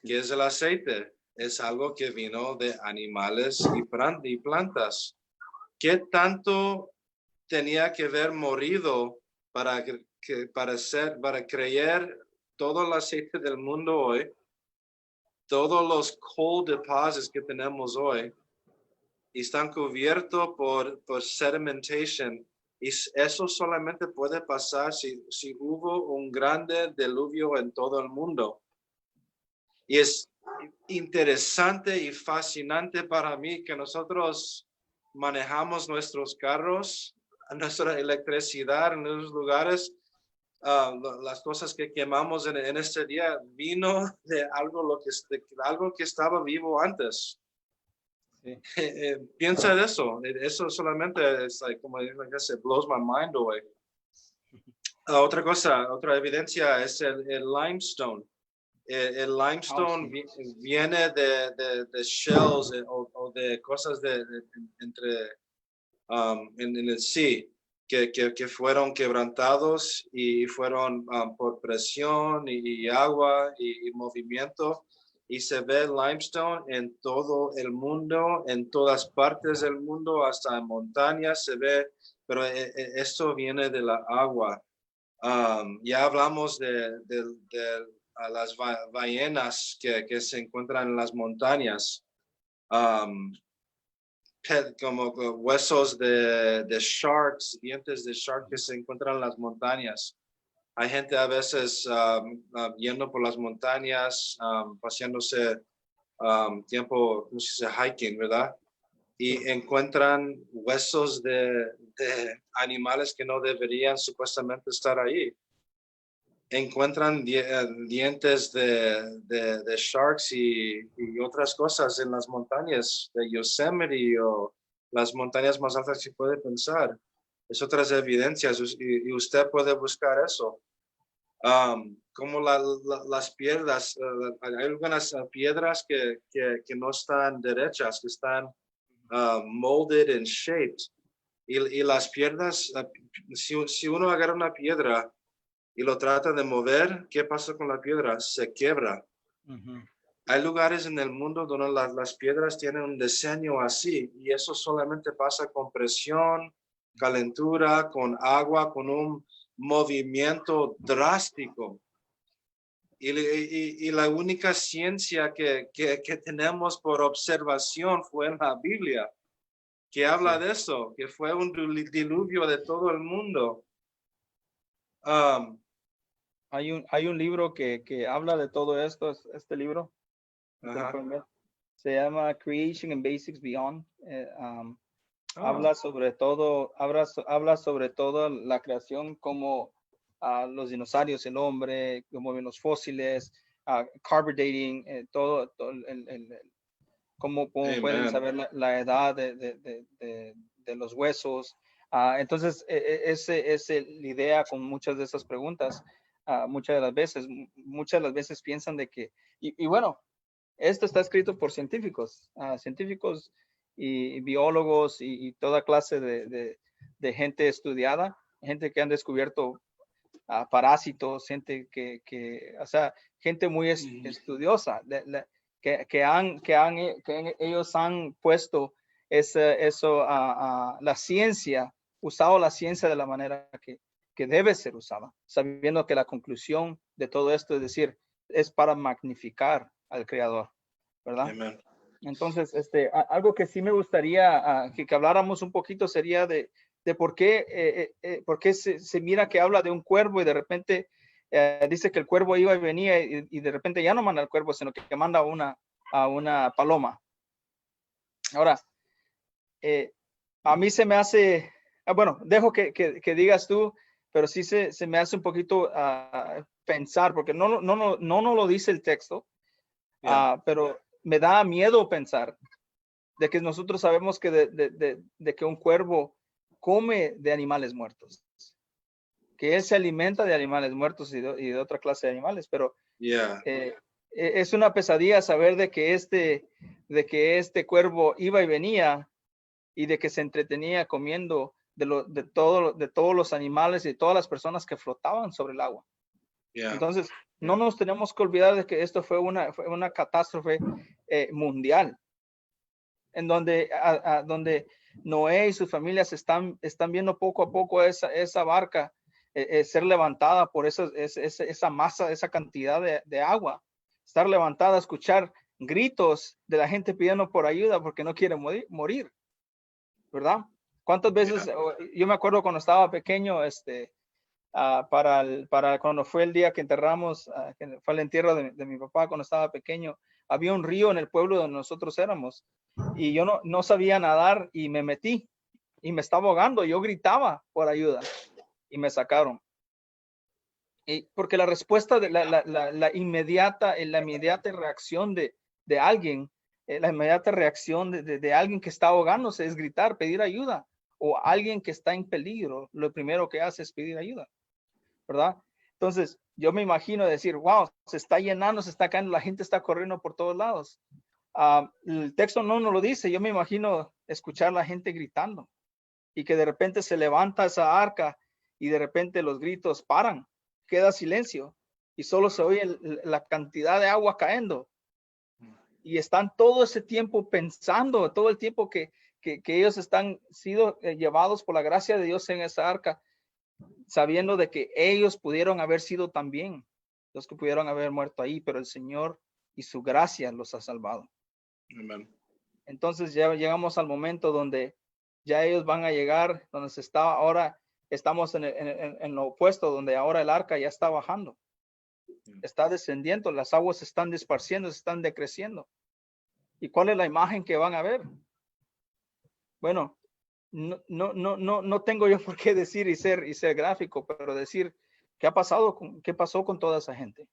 ¿Qué es el aceite? Es algo que vino de animales y plantas. ¿Qué tanto tenía que haber morido para que para creer todo el aceite del mundo hoy, todos los coal deposits que tenemos hoy, están cubiertos por sedimentation. Y eso solamente puede pasar si hubo un grande diluvio en todo el mundo. Y es interesante y fascinante para mí que nosotros manejamos nuestros carros, nuestra electricidad en los lugares, las cosas que quemamos en este día vino de algo que estaba vivo antes. Sí. Piensa de eso. Eso solamente es como it blows my mind away. Otra cosa, otra evidencia es el limestone. El limestone sí. viene de shells o de cosas entre en el sea que fueron quebrantados y fueron por presión y agua y movimiento. Y se ve limestone en todo el mundo, en todas partes del mundo, hasta en montañas se ve, pero esto viene de la agua. Ya hablamos de las ballenas que se encuentran en las montañas, como huesos de sharks, dientes de shark que se encuentran en las montañas. Hay gente a veces yendo por las montañas, paseándose tiempo, ¿cómo se dice? Hiking, ¿verdad? Y encuentran huesos de animales que no deberían supuestamente estar ahí. Encuentran dientes de sharks y otras cosas en las montañas de Yosemite o las montañas más altas que puede pensar. Es otras evidencias y usted puede buscar eso. Como las piedras, hay algunas piedras que no están derechas, que están molded and shaped. Y las piedras, si uno agarra una piedra y lo trata de mover, ¿qué pasa con la piedra? Se quiebra. Hay lugares en el mundo donde las piedras tienen un diseño así y eso solamente pasa con presión, calentura, con agua, con un movimiento drástico. Y la única ciencia que tenemos por observación fue en la Biblia, que habla de eso, que fue un diluvio de todo el mundo. Hay un libro que habla de todo esto, este libro. Se llama Creation and Basics Beyond. Habla sobre todo la creación, como los dinosaurios, el hombre, como los fósiles, carbon dating, cómo pueden saber la edad de los huesos. Entonces, esa es la idea con muchas de esas preguntas. Muchas de las veces piensan de que, y bueno, esto está escrito por científicos y biólogos y toda clase de gente estudiada, gente que han descubierto parásitos, gente o sea, gente muy estudiosa, que ellos han puesto la ciencia, usado la ciencia de la manera que debe ser usada, sabiendo que la conclusión de todo esto es decir, es para magnificar al Creador, ¿verdad? Amen. Entonces, algo que sí me gustaría que habláramos un poquito sería de por qué se mira que habla de un cuervo y de repente dice que el cuervo iba y venía y de repente ya no manda al cuervo, sino que manda a una paloma. Ahora, a mí se me hace, bueno, dejo que digas tú, pero sí se me hace un poquito pensar, porque no lo dice el texto, pero me da miedo pensar de que nosotros sabemos que de que un cuervo come de animales muertos, que él se alimenta de animales muertos y de otra clase de animales, pero es una pesadilla saber de que este cuervo iba y venía y de que se entretenía comiendo de todos los animales y de todas las personas que flotaban sobre el agua. Entonces, no nos tenemos que olvidar de que esto fue una catástrofe mundial, en donde Noé y sus familias están viendo poco a poco esa barca ser levantada por esa masa, esa cantidad de agua, estar levantada, escuchar gritos de la gente pidiendo por ayuda porque no quiere morir, ¿verdad? ¿Cuántas veces? Yo me acuerdo cuando estaba pequeño, para cuando fue el día que enterramos, que fue el entierro de mi papá cuando estaba pequeño, había un río en el pueblo donde nosotros éramos y yo no sabía nadar y me metí y me estaba ahogando. Yo gritaba por ayuda y me sacaron. Y porque la respuesta de la inmediata reacción de alguien, la inmediata reacción de alguien que está ahogándose es gritar, pedir ayuda, o alguien que está en peligro, lo primero que hace es pedir ayuda, ¿verdad? Entonces, yo me imagino decir, wow, se está llenando, se está cayendo, la gente está corriendo por todos lados. El texto no nos lo dice, yo me imagino escuchar a la gente gritando y que de repente se levanta esa arca y de repente los gritos paran, queda silencio y solo se oye la cantidad de agua cayendo. Y están todo ese tiempo pensando, todo el tiempo que ellos están sido llevados por la gracia de Dios en esa arca, sabiendo de que ellos pudieron haber sido también los que pudieron haber muerto ahí, pero el Señor y su gracia los ha salvado. Amen. Entonces ya llegamos al momento donde ya ellos van a llegar, donde se está ahora, estamos en lo opuesto, donde ahora el arca ya está bajando, está descendiendo, las aguas se están disparciendo, se están decreciendo. ¿Y cuál es la imagen que van a ver? Bueno, no tengo yo por qué decir y ser gráfico, pero decir qué pasó con toda esa gente,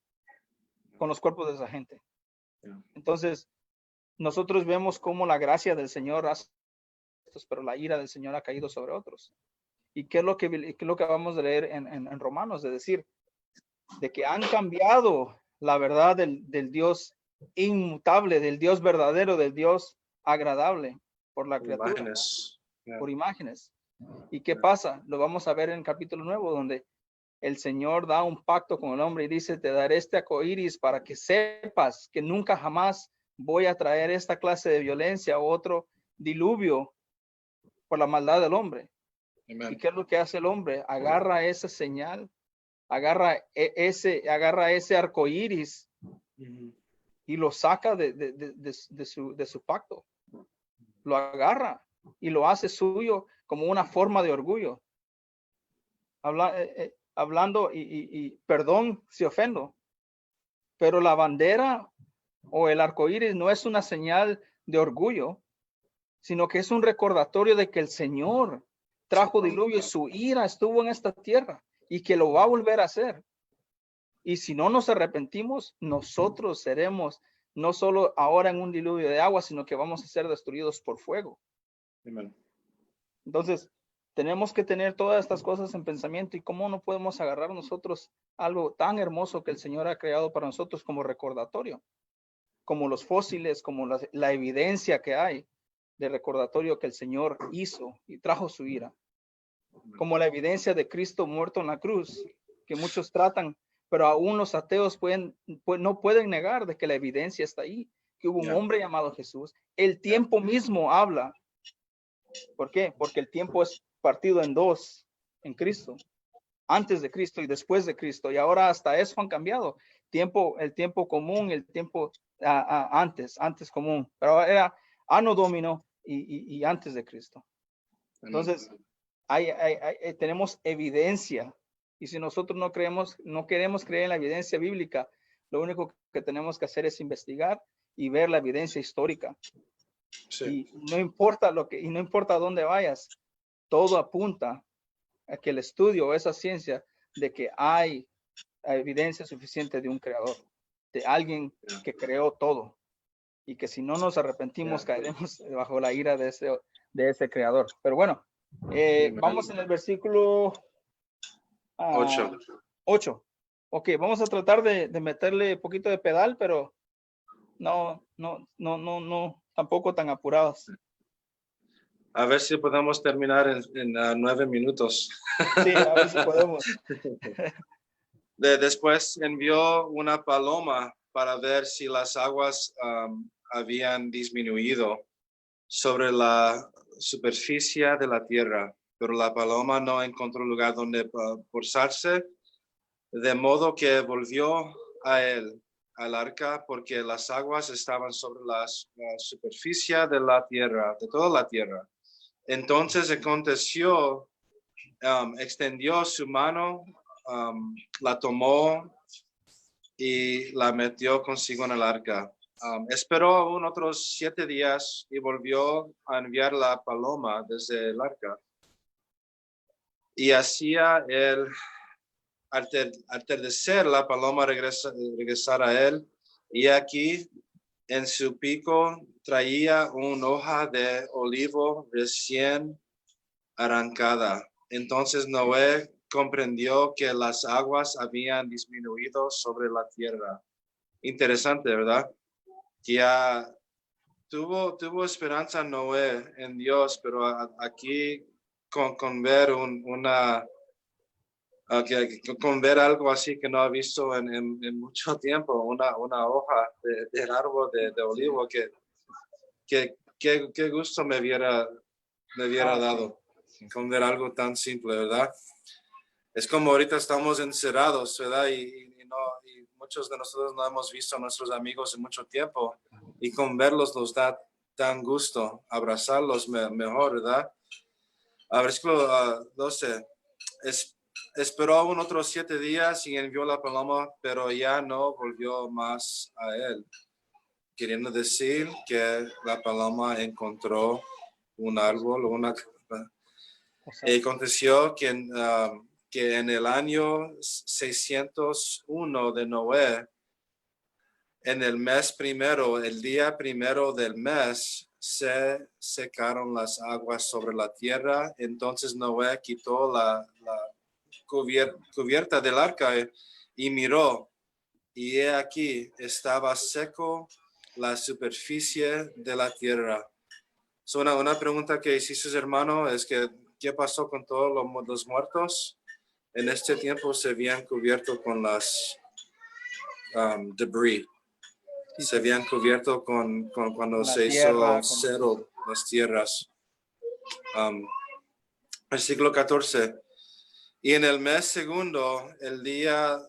con los cuerpos de esa gente. Entonces, nosotros vemos cómo la gracia del Señor hace, pero la ira del Señor ha caído sobre otros. ¿Y qué es lo que vamos a leer en Romanos? De decir, de que han cambiado la verdad del Dios inmutable, del Dios verdadero, del Dios agradable por la criatura, Imágenes. por imágenes. ¿Y qué pasa? Lo vamos a ver en el capítulo nuevo, donde el Señor da un pacto con el hombre y dice, te daré este arcoíris para que sepas que nunca jamás voy a traer esta clase de violencia o otro diluvio por la maldad del hombre. Amen. ¿Y qué es lo que hace el hombre? Agarra esa señal, agarra ese arcoíris y lo saca de su pacto. Lo agarra y lo hace suyo como una forma de orgullo. Hablando y perdón si ofendo, pero la bandera o el arcoíris no es una señal de orgullo, sino que es un recordatorio de que el Señor trajo diluvio y su ira estuvo en esta tierra y que lo va a volver a hacer. Y si no nos arrepentimos, nosotros seremos no solo ahora en un diluvio de agua, sino que vamos a ser destruidos por fuego. Amen. Entonces, tenemos que tener todas estas cosas en pensamiento y cómo no podemos agarrar nosotros algo tan hermoso que el Señor ha creado para nosotros como recordatorio, como los fósiles, como la evidencia que hay de recordatorio que el Señor hizo y trajo su ira, como la evidencia de Cristo muerto en la cruz, que muchos tratan, pero aún los ateos no pueden negar de que la evidencia está ahí, que hubo un hombre llamado Jesús. El tiempo mismo habla. ¿Por qué? Porque el tiempo es partido en dos en Cristo, antes de Cristo y después de Cristo, y ahora hasta eso han cambiado. El tiempo común, el tiempo antes común, pero era anno domino y antes de Cristo. Entonces, tenemos evidencia, y si nosotros no queremos creer en la evidencia bíblica, lo único que tenemos que hacer es investigar y ver la evidencia histórica. Sí. Y no importa no importa dónde vayas, todo apunta a que el estudio o esa ciencia de que hay evidencia suficiente de un creador, de alguien que creó todo, y que si no nos arrepentimos caeremos bajo la ira de ese creador. Pero bueno, vamos en el versículo 8. Ok, vamos a tratar de meterle un poquito de pedal, pero no, tampoco tan apurados. A ver si podemos terminar en 9 minutos. Sí, a ver si podemos. Después envió una paloma para ver si las aguas habían disminuido sobre la superficie de la tierra. pero la paloma no encontró lugar donde posarse, de modo que volvió a él, al arca, porque las aguas estaban sobre la superficie de la tierra, de toda la tierra. Entonces aconteció, extendió su mano, la tomó y la metió consigo en el arca. Esperó aún otros 7 días y volvió a enviar la paloma desde el arca. Y hacía el atardecer, la paloma regresar a él, y aquí en su pico traía una hoja de olivo recién arrancada. Entonces Noé comprendió que las aguas habían disminuido sobre la tierra. Interesante, ¿verdad? Ya tuvo esperanza Noé en Dios, pero aquí con ver con ver algo así que no ha visto en mucho tiempo, una hoja del árbol de olivo, que gusto me hubiera dado con ver algo tan simple, ¿verdad? Es como ahorita estamos encerrados, ¿verdad? Y muchos de nosotros no hemos visto a nuestros amigos en mucho tiempo, y con verlos nos da tan gusto, abrazarlos mejor, ¿verdad? Versículo 12. Esperó aún otros 7 días y envió la paloma, pero ya no volvió más a él, queriendo decir que la paloma encontró un árbol, y aconteció que en el año 601 de Noé, en el mes primero, el día primero del mes, se secaron las aguas sobre la tierra. Entonces Noé quitó la cubierta del arca y miró, y he aquí estaba seco la superficie de la tierra. Una pregunta que hiciste, hermano, es que ¿qué pasó con todos los muertos? En este tiempo se habían cubierto con las debris. Se habían cubierto con cuando se hizo cero las tierras. Versículo 14. Y en el mes segundo, el día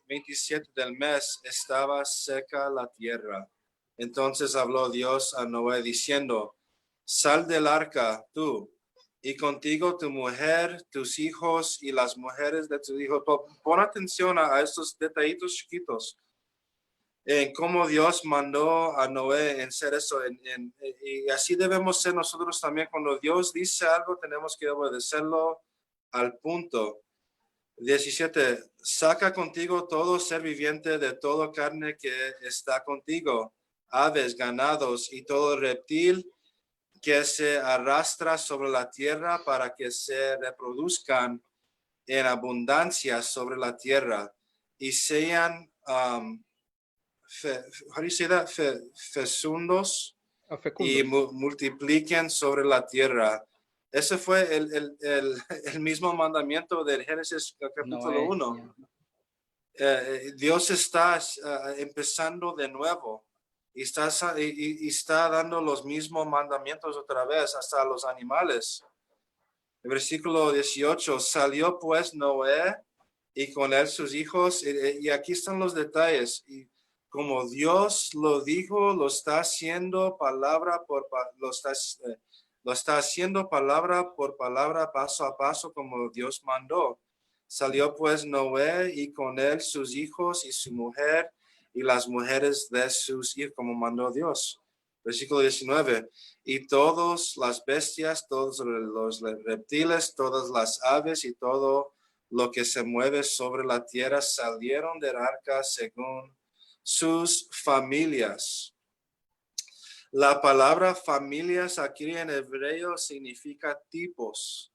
27 del mes, estaba seca la tierra. Entonces habló Dios a Noé diciendo: sal del arca tú, y contigo tu mujer, tus hijos y las mujeres de tus hijos. Pon atención a estos detallitos chiquitos, en cómo Dios mandó a Noé en hacer eso. Y así debemos ser nosotros también. Cuando Dios dice algo, tenemos que obedecerlo al punto. 17. Saca contigo todo ser viviente de toda carne que está contigo, aves, ganados y todo reptil que se arrastra sobre la tierra, para que se reproduzcan en abundancia sobre la tierra y sean fecundos y multipliquen sobre la tierra. Ese fue el mismo mandamiento del Génesis capítulo 1. Dios está empezando de nuevo y está dando los mismos mandamientos otra vez hasta a los animales. El versículo 18, salió pues Noé y con él sus hijos, y aquí están los detalles. Y como Dios lo dijo, lo está haciendo palabra por palabra, paso a paso, como Dios mandó. Salió pues Noé y con él sus hijos y su mujer y las mujeres de sus hijos, como mandó Dios. Versículo 19. Y todas las bestias, todos los reptiles, todas las aves y todo lo que se mueve sobre la tierra salieron del arca según sus familias. La palabra familias aquí en hebreo significa tipos.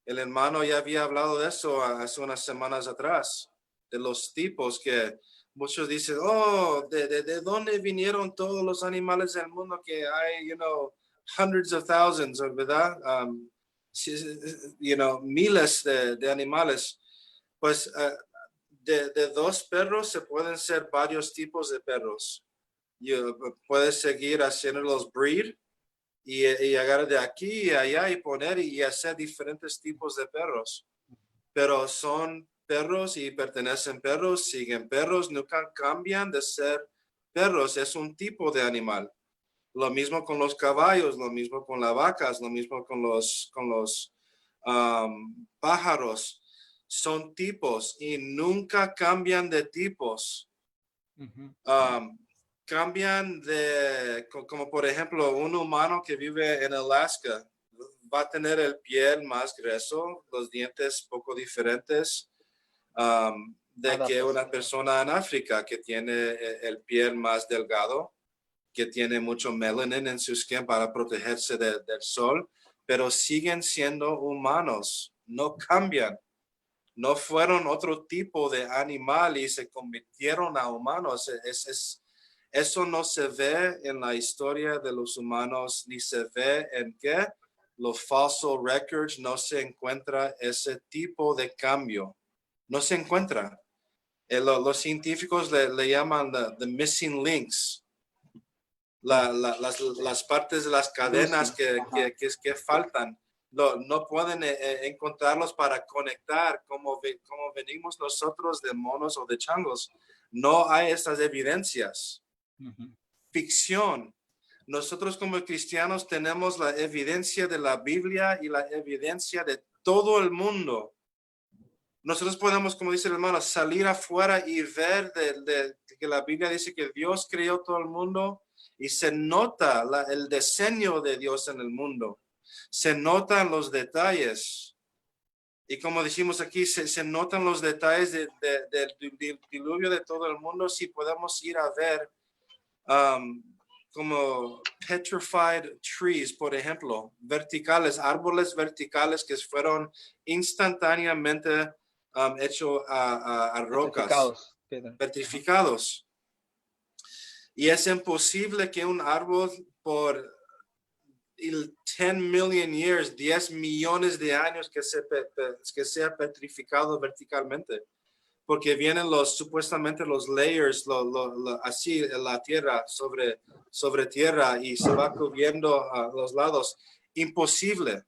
El hermano ya había hablado de eso hace unas semanas atrás, de los tipos que muchos dicen, ¿de dónde vinieron todos los animales del mundo que hay, hundreds of thousands, ¿verdad? Miles de animales. Pues de 2 perros se pueden ser varios tipos de perros. Puedes seguir haciendo los breed y agarrar de aquí y allá y poner y hacer diferentes tipos de perros. Pero son perros y pertenecen perros, siguen perros, nunca cambian de ser perros, es un tipo de animal. Lo mismo con los caballos, lo mismo con las vacas, lo mismo con los pájaros. Son tipos y nunca cambian de tipos. Ujú. Cambian como por ejemplo, un humano que vive en Alaska va a tener el piel más grueso, los dientes poco diferentes de que una persona en África que tiene el piel más delgado, que tiene mucho melanin en su skin para protegerse del sol, pero siguen siendo humanos, no cambian. No fueron otro tipo de animal y se convirtieron a humanos. Eso no se ve en la historia de los humanos, ni se ve en que los falsos records no se encuentra ese tipo de cambio. No se encuentra. Los científicos le llaman the missing links. Las partes de las cadenas que faltan. No pueden encontrarlos para conectar como venimos nosotros de monos o de changos. No hay esas evidencias. Ujú. Ficción. Nosotros como cristianos tenemos la evidencia de la Biblia y la evidencia de todo el mundo. Nosotros podemos, como dice el hermano, salir afuera y ver que la Biblia dice que Dios creó todo el mundo y se nota el diseño de Dios en el mundo. Se notan los detalles. Y como decimos aquí, se notan los detalles del diluvio de todo el mundo. Si podemos ir a ver como petrified trees, por ejemplo, verticales, árboles verticales que fueron instantáneamente hechos a rocas, petrificados. Y es imposible que un árbol por 10 million years, 10 millones de años que sea petrificado verticalmente. Porque vienen supuestamente los layers, así en la tierra, sobre tierra y se va cubriendo a los lados. Imposible.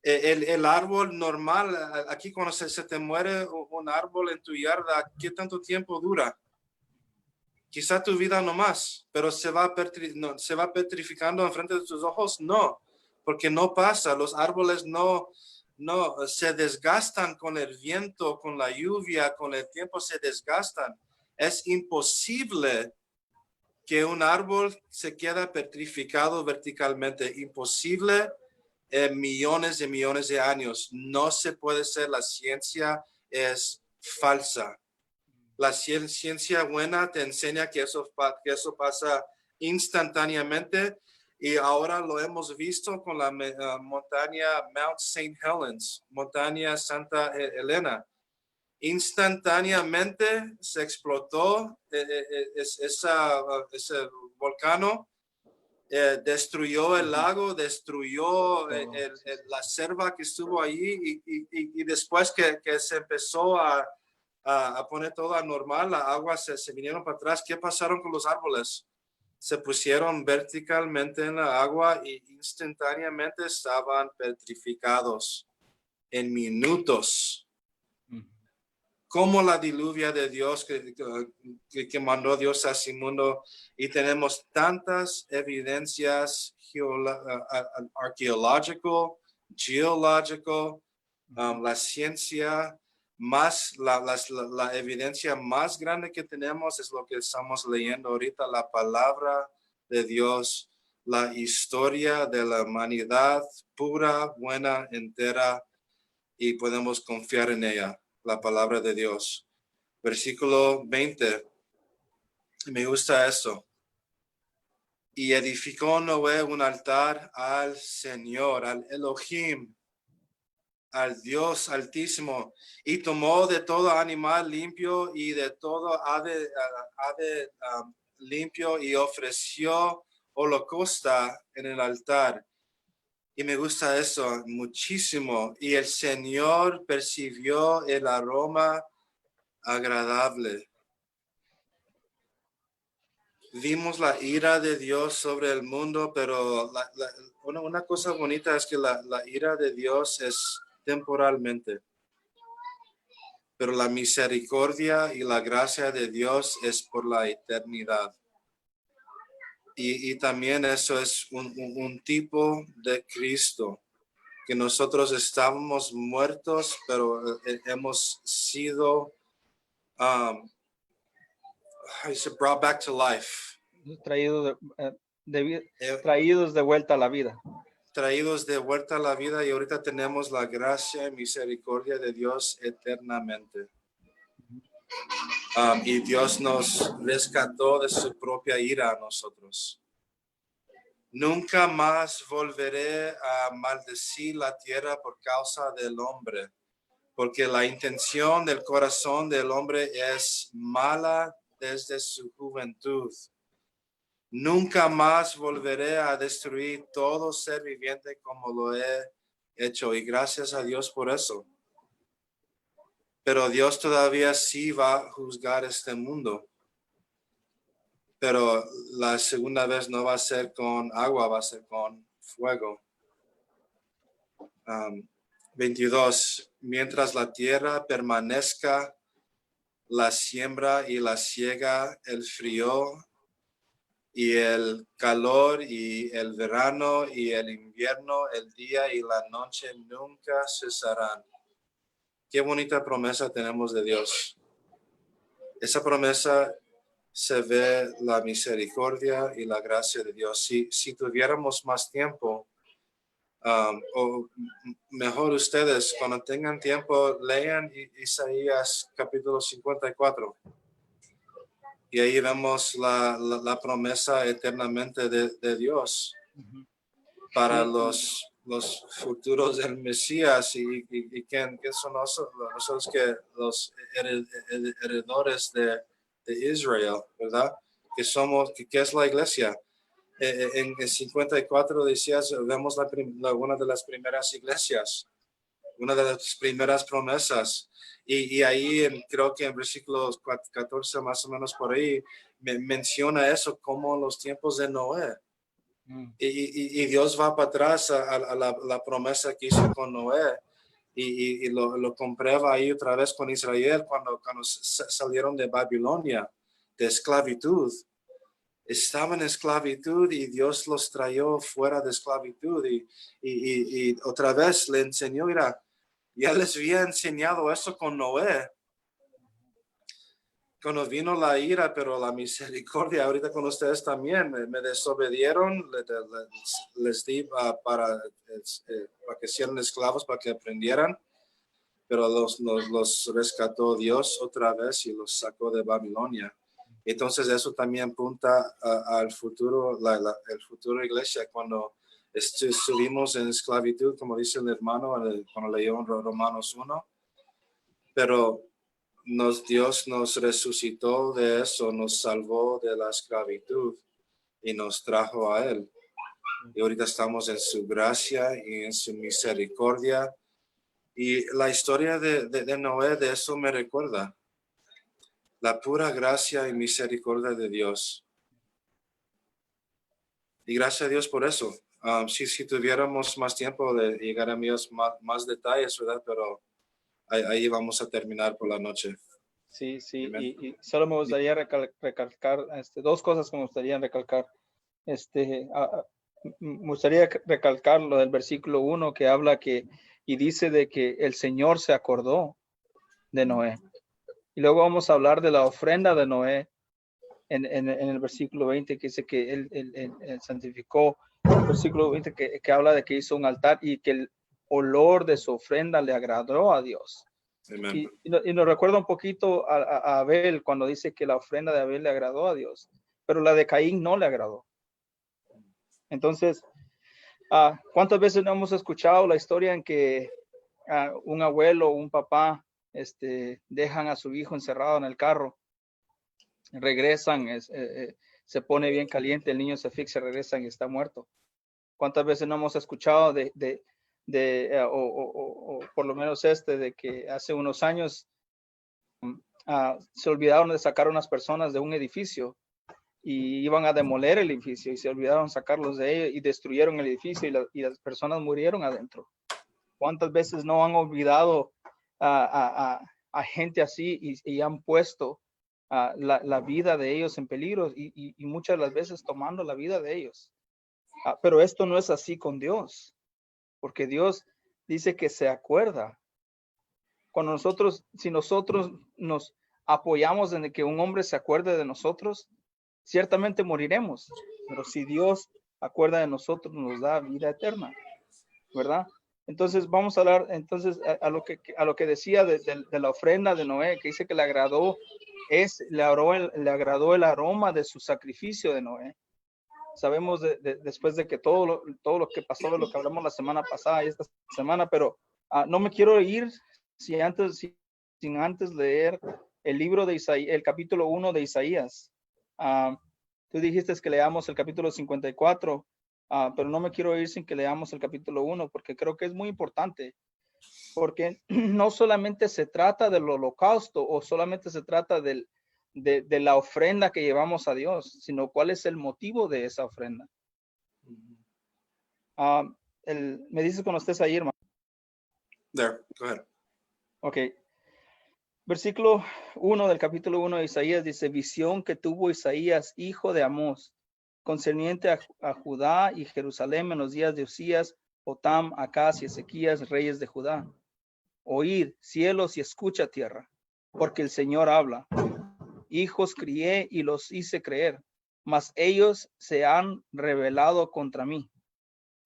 El árbol normal, aquí cuando se te muere un árbol en tu yarda, ¿qué tanto tiempo dura? Quizá tu vida no más, pero se va petrificando enfrente de tus ojos. No, porque no pasa. Los árboles no se desgastan con el viento, con la lluvia, con el tiempo se desgastan. Es imposible que un árbol se quede petrificado verticalmente. Imposible en millones y millones de años. No se puede ser. La ciencia es falsa. La ciencia buena te enseña que eso pasa instantáneamente y ahora lo hemos visto con la montaña Mount St. Helens, montaña Santa Elena. Instantáneamente se explotó ese volcán, destruyó el lago, destruyó la selva que estuvo allí y después que se empezó a poner todo anormal, la agua se vinieron para atrás. ¿Qué pasaron con los árboles? Se pusieron verticalmente en la agua y instantáneamente estaban petrificados en minutos. Como la diluvia de Dios que mandó Dios a ese mundo, y tenemos tantas evidencias arqueológicas, geológicas, la ciencia, la evidencia más grande que tenemos es lo que estamos leyendo ahorita, la palabra de Dios, la historia de la humanidad pura, buena, entera, y podemos confiar en ella, la palabra de Dios. Versículo 20, me gusta esto. Y edificó Noé un altar al Señor, al Elohim, al Dios Altísimo, y tomó de todo animal limpio y de todo ave limpio y ofreció holocausto en el altar. Y me gusta eso muchísimo. Y el Señor percibió el aroma agradable. vimos la ira de Dios sobre el mundo, pero una cosa bonita es que la ira de Dios es temporalmente, pero la misericordia y la gracia de Dios es por la eternidad. Y también eso es un tipo de Cristo, que nosotros estábamos muertos, pero hemos sido brought back to life. Traídos traídos de vuelta a la vida. Traídos de vuelta a la vida, y ahorita tenemos la gracia y misericordia de Dios eternamente. Y Dios nos rescató de su propia ira a nosotros. Nunca más volveré a maldecir la tierra por causa del hombre, porque la intención del corazón del hombre es mala desde su juventud. Nunca más volveré a destruir todo ser viviente como lo he hecho, y gracias a Dios por eso. Pero Dios todavía sí va a juzgar este mundo. Pero la segunda vez no va a ser con agua, va a ser con fuego. 22. Mientras la tierra permanezca, la siembra y la siega, el frío y el calor y el verano y el invierno, el día y la noche nunca cesarán. Qué bonita promesa tenemos de Dios. Esa promesa se ve la misericordia y la gracia de Dios. Si tuviéramos más tiempo, o mejor ustedes, cuando tengan tiempo, lean Isaías capítulo 54. Y ahí vemos la promesa eternamente de Dios para los futuros del Mesías. ¿Y quién son nosotros que los heredores de Israel, ¿verdad? Que somos, que es la iglesia. En 54 decías, vemos una de las primeras iglesias, una de las primeras promesas. Y ahí creo que en versículos 14 más o menos por ahí menciona eso como los tiempos de Noé. Y Dios va para atrás a la promesa que hizo con Noé, y lo comprueba ahí otra vez con Israel cuando salieron de Babilonia, de esclavitud. Estaban en esclavitud y Dios los trajo fuera de esclavitud, y otra vez le enseñó, mira, ya les había enseñado eso con Noé, cuando vino la ira, pero la misericordia ahorita con ustedes también. Me desobedieron, les di para que sean esclavos, para que aprendieran, pero los rescató Dios otra vez y los sacó de Babilonia. Entonces eso también apunta al futuro, el futuro iglesia, cuando estuvimos en esclavitud, como dice el hermano cuando leyó en Romanos 1, pero Dios nos resucitó de eso, nos salvó de la esclavitud y nos trajo a Él. Y ahorita estamos en su gracia y en su misericordia. Y la historia de Noé, de eso me recuerda. La pura gracia y misericordia de Dios. Y gracias a Dios por eso. Si tuviéramos más tiempo de llegar a más detalles, ¿verdad? Pero ahí vamos a terminar por la noche. Sí, y solo me gustaría recalcar dos cosas que me gustaría recalcar. Me gustaría recalcar lo del versículo 1 que habla y dice de que el Señor se acordó de Noé. Y luego vamos a hablar de la ofrenda de Noé en el versículo 20, que dice que él santificó. El versículo 20 que habla de que hizo un altar y que el olor de su ofrenda le agradó a Dios. Y nos recuerda un poquito a Abel cuando dice que la ofrenda de Abel le agradó a Dios, pero la de Caín no le agradó. Entonces, ¿cuántas veces no hemos escuchado la historia en que un abuelo o un papá dejan a su hijo encerrado en el carro, regresan, se pone bien caliente, el niño se asfixia, regresan y está muerto? ¿Cuántas veces no hemos escuchado o por lo menos de que hace unos años se olvidaron de sacar unas personas de un edificio y iban a demoler el edificio y se olvidaron sacarlos de ellos y destruyeron el edificio y las personas murieron adentro. ¿Cuántas veces no han olvidado a gente así y han puesto la vida de ellos en peligro y muchas de las veces tomando la vida de ellos? Pero esto no es así con Dios, porque Dios dice que se acuerda. Cuando nosotros, si nosotros nos apoyamos en que un hombre se acuerde de nosotros, ciertamente moriremos, pero si Dios acuerda de nosotros, nos da vida eterna, ¿verdad? Entonces vamos a hablar entonces a lo que decía de la ofrenda de Noé, que dice que le agradó el aroma de su sacrificio de Noé. Sabemos después de que todo lo que pasó, de lo que hablamos la semana pasada y esta semana, pero no me quiero ir sin antes leer el libro de Isaías, el capítulo 1 de Isaías. Tú dijiste que leamos el capítulo 54, pero no me quiero ir sin que leamos el capítulo 1, porque creo que es muy importante, porque no solamente se trata del holocausto o solamente se trata de la ofrenda que llevamos a Dios, sino cuál es el motivo de esa ofrenda. Me dices cuando estés ahí, hermano. There, go ahead. Ok. Versículo 1 del capítulo 1 de Isaías dice: visión que tuvo Isaías, hijo de Amós, concerniente a Judá y Jerusalén en los días de Usías, Jotam, Acaz y Ezequías, reyes de Judá. Oíd, cielos, y escucha tierra, porque el Señor habla. Hijos crié y los hice creer, mas ellos se han rebelado contra mí.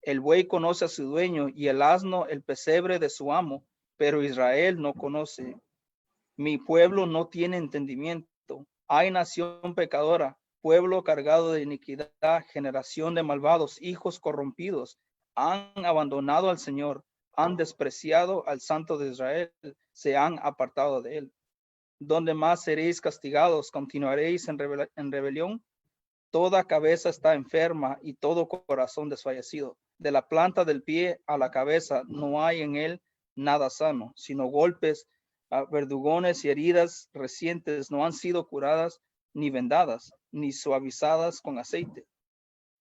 El buey conoce a su dueño y el asno el pesebre de su amo, pero Israel no conoce. Mi pueblo no tiene entendimiento. Hay nación pecadora, pueblo cargado de iniquidad, generación de malvados, hijos corrompidos. Han abandonado al Señor, han despreciado al Santo de Israel, se han apartado de él. ¿Dónde más seréis castigados? ¿Continuaréis en rebelión? Toda cabeza está enferma y todo corazón desfallecido. De la planta del pie a la cabeza no hay en él nada sano, sino golpes, verdugones y heridas recientes no han sido curadas, ni vendadas, ni suavizadas con aceite.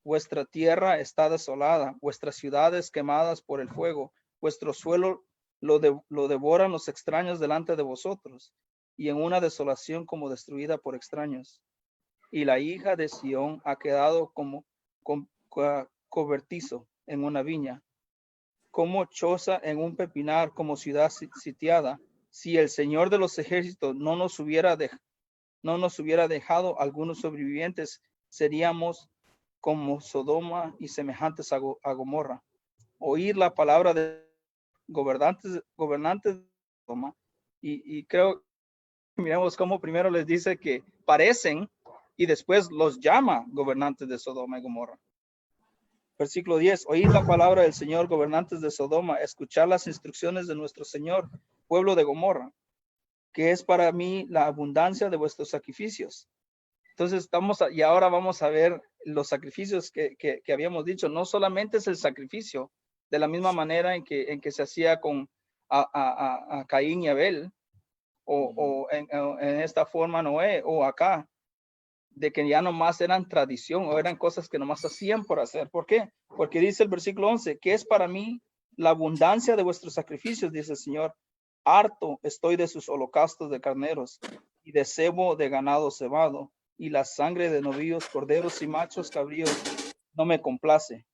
Vuestra tierra está desolada, vuestras ciudades quemadas por el fuego, vuestro suelo lo devoran los extraños delante de vosotros, y en una desolación como destruida por extraños. Y la hija de Sión ha quedado como cobertizo en una viña, como choza en un pepinar, como ciudad sitiada. Si el Señor de los ejércitos no nos hubiera dejado algunos sobrevivientes, seríamos como Sodoma y semejantes a Gomorra. Oír la palabra de gobernantes de Sodoma, y creo que miremos cómo primero les dice que parecen y después los llama gobernantes de Sodoma y Gomorra. Versículo 10, oíd la palabra del Señor, gobernantes de Sodoma, escuchar las instrucciones de nuestro Señor, pueblo de Gomorra, que es para mí la abundancia de vuestros sacrificios. Entonces y ahora vamos a ver los sacrificios que habíamos dicho. No solamente es el sacrificio, de la misma manera en que se hacía con a Caín y Abel, o en esta forma Noé, o acá, de que ya nomás eran tradición o eran cosas que nomás hacían por hacer. ¿Por qué? Porque dice el versículo 11, que es para mí la abundancia de vuestros sacrificios, dice el Señor. Harto estoy de sus holocaustos de carneros y de cebo de ganado cebado, y la sangre de novillos, corderos y machos cabríos no me complace.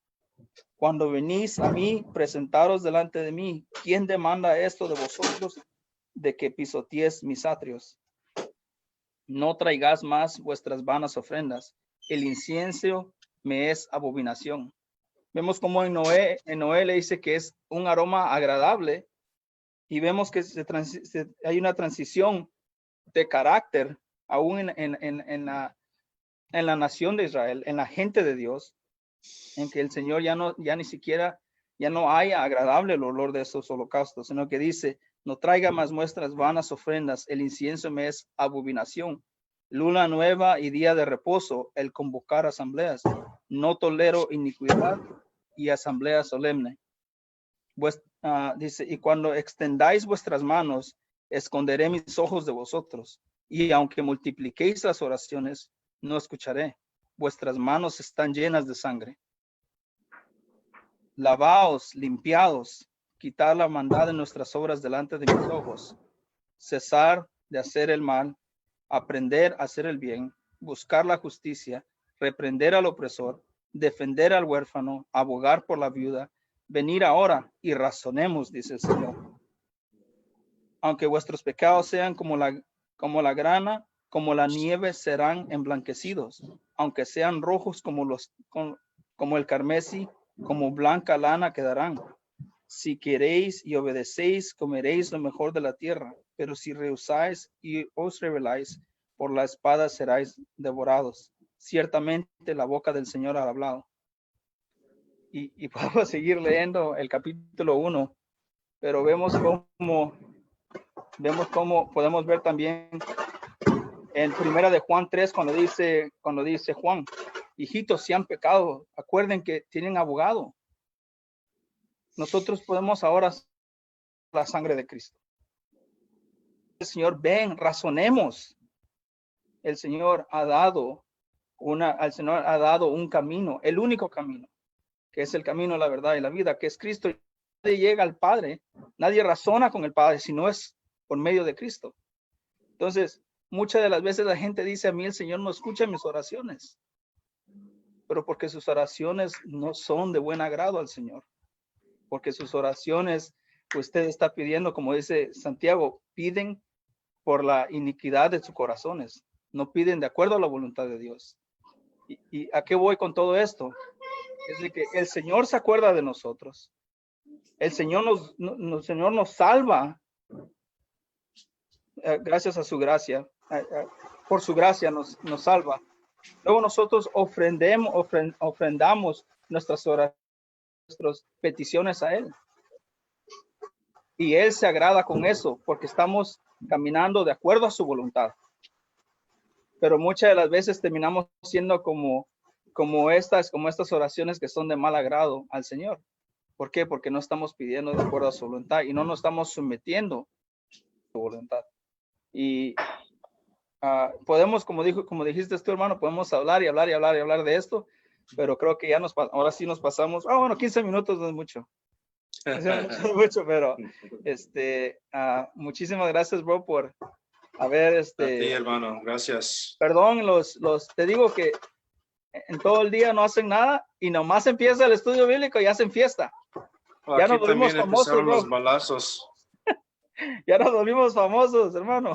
Cuando venís a mí, presentaros delante de mí. ¿Quién demanda esto de vosotros, de que pisotees mis atrios? No traigáis más vuestras vanas ofrendas. El incienso me es abominación. Vemos como en Noé le dice que es un aroma agradable, y vemos que hay una transición de carácter aún en la nación de Israel, en la gente de Dios, en que el Señor ya no haya agradable el olor de esos holocaustos, sino que dice: no traiga más vuestras vanas ofrendas, el incienso me es abominación. Luna nueva y día de reposo, el convocar asambleas. No tolero iniquidad y asamblea solemne. Dice: y cuando extendáis vuestras manos, esconderé mis ojos de vosotros, y aunque multipliquéis las oraciones, no escucharé. vuestras manos están llenas de sangre. Lavaos, limpiaos, quitar la maldad de nuestras obras delante de mis ojos, cesar de hacer el mal, aprender a hacer el bien, buscar la justicia, reprender al opresor, defender al huérfano, abogar por la viuda, venir ahora y razonemos, dice el Señor. Aunque vuestros pecados sean como la grana, como la nieve serán emblanquecidos, aunque sean rojos como el carmesí, como blanca lana quedarán. Si queréis y obedecéis, comeréis lo mejor de la tierra, pero si rehusáis y os rebeláis, por la espada seráis devorados. Ciertamente la boca del Señor ha hablado. Y podemos seguir leyendo el capítulo 1, pero vemos cómo podemos ver también en primera de Juan 3, cuando dice Juan, hijitos, si han pecado, acuerden que tienen abogado. Nosotros podemos ahora la sangre de Cristo. El Señor, ven, razonemos. El Señor ha dado un camino, el único camino, que es el camino, la verdad y la vida, que es Cristo. Nadie llega al Padre, nadie razona con el Padre, si no es por medio de Cristo. Entonces, muchas de las veces la gente dice, a mí el Señor no escucha mis oraciones, pero porque sus oraciones no son de buen agrado al Señor, porque sus oraciones, usted está pidiendo, como dice Santiago, piden por la iniquidad de sus corazones, no piden de acuerdo a la voluntad de Dios. ¿Y a qué voy con todo esto? Es de que el Señor se acuerda de nosotros. El Señor nos salva gracias a su gracia. Por su gracia nos salva. Luego nosotros ofrendamos nuestras peticiones a Él. Y Él se agrada con eso porque estamos caminando de acuerdo a su voluntad. Pero muchas de las veces terminamos siendo como estas oraciones que son de mal agrado al Señor. ¿Por qué? Porque no estamos pidiendo de acuerdo a su voluntad y no nos estamos sometiendo a su voluntad. Y podemos, como dijiste tú, hermano, podemos hablar de esto, pero creo que ahora sí nos pasamos. Bueno, 15 minutos no es mucho. No es mucho, pero muchísimas gracias, bro, por haber A ti, hermano, gracias. Perdón, te digo que en todo el día no hacen nada y nomás empieza el estudio bíblico y hacen fiesta. Ya nos volvimos famosos, bro. Los balazos. Ya nos volvimos famosos, hermano.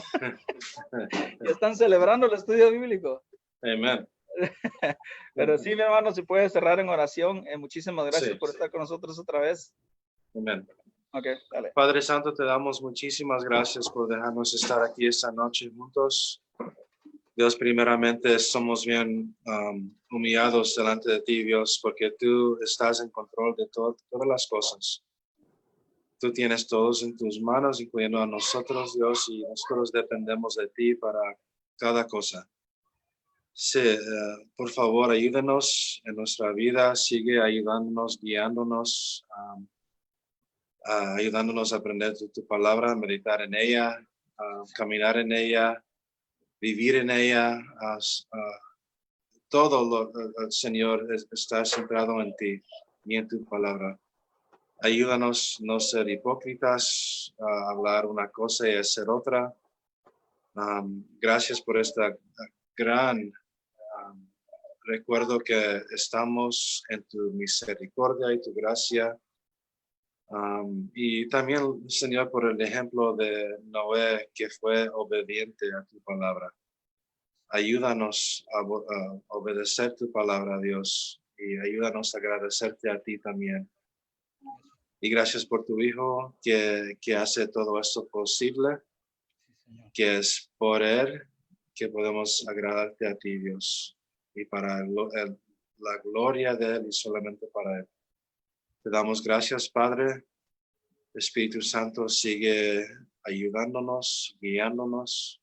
Ya están celebrando el estudio bíblico. Amén. Pero sí, mi hermano, si puede cerrar en oración. Muchísimas gracias por estar con nosotros otra vez. Amén. Okay, dale. Padre Santo, te damos muchísimas gracias por dejarnos estar aquí esta noche juntos. Dios, primeramente somos bien humillados delante de ti, Dios, porque tú estás en control de todas las cosas. Tú tienes todos en tus manos, incluyendo a nosotros, Dios, y nosotros dependemos de ti para cada cosa. Sí, por favor, ayúdanos en nuestra vida, sigue ayudándonos, guiándonos, ayudándonos a aprender tu palabra, meditar en ella, caminar en ella, vivir en ella. Todo Señor, está centrado en ti y en tu palabra. Ayúdanos no ser hipócritas, a hablar una cosa y hacer otra. Gracias por esta gran recuerdo que estamos en tu misericordia y tu gracia. Y también, Señor, por el ejemplo de Noé, que fue obediente a tu palabra. Ayúdanos a obedecer tu palabra, Dios, y ayúdanos a agradecerte a ti también. Y gracias por tu Hijo que hace todo esto posible, que es por Él que podemos agradarte a ti, Dios, y para la gloria de Él y solamente para Él. Te damos gracias, Padre. Espíritu Santo, sigue ayudándonos, guiándonos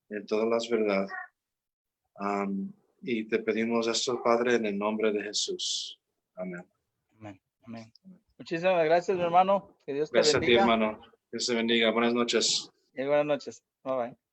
en todas las verdades. Y te pedimos esto, Padre, en el nombre de Jesús. Amén. Amén. Amén. Muchísimas gracias, mi hermano. Que Dios te bendiga. Gracias a ti, hermano. Dios te bendiga. Buenas noches. Y buenas noches. Bye bye.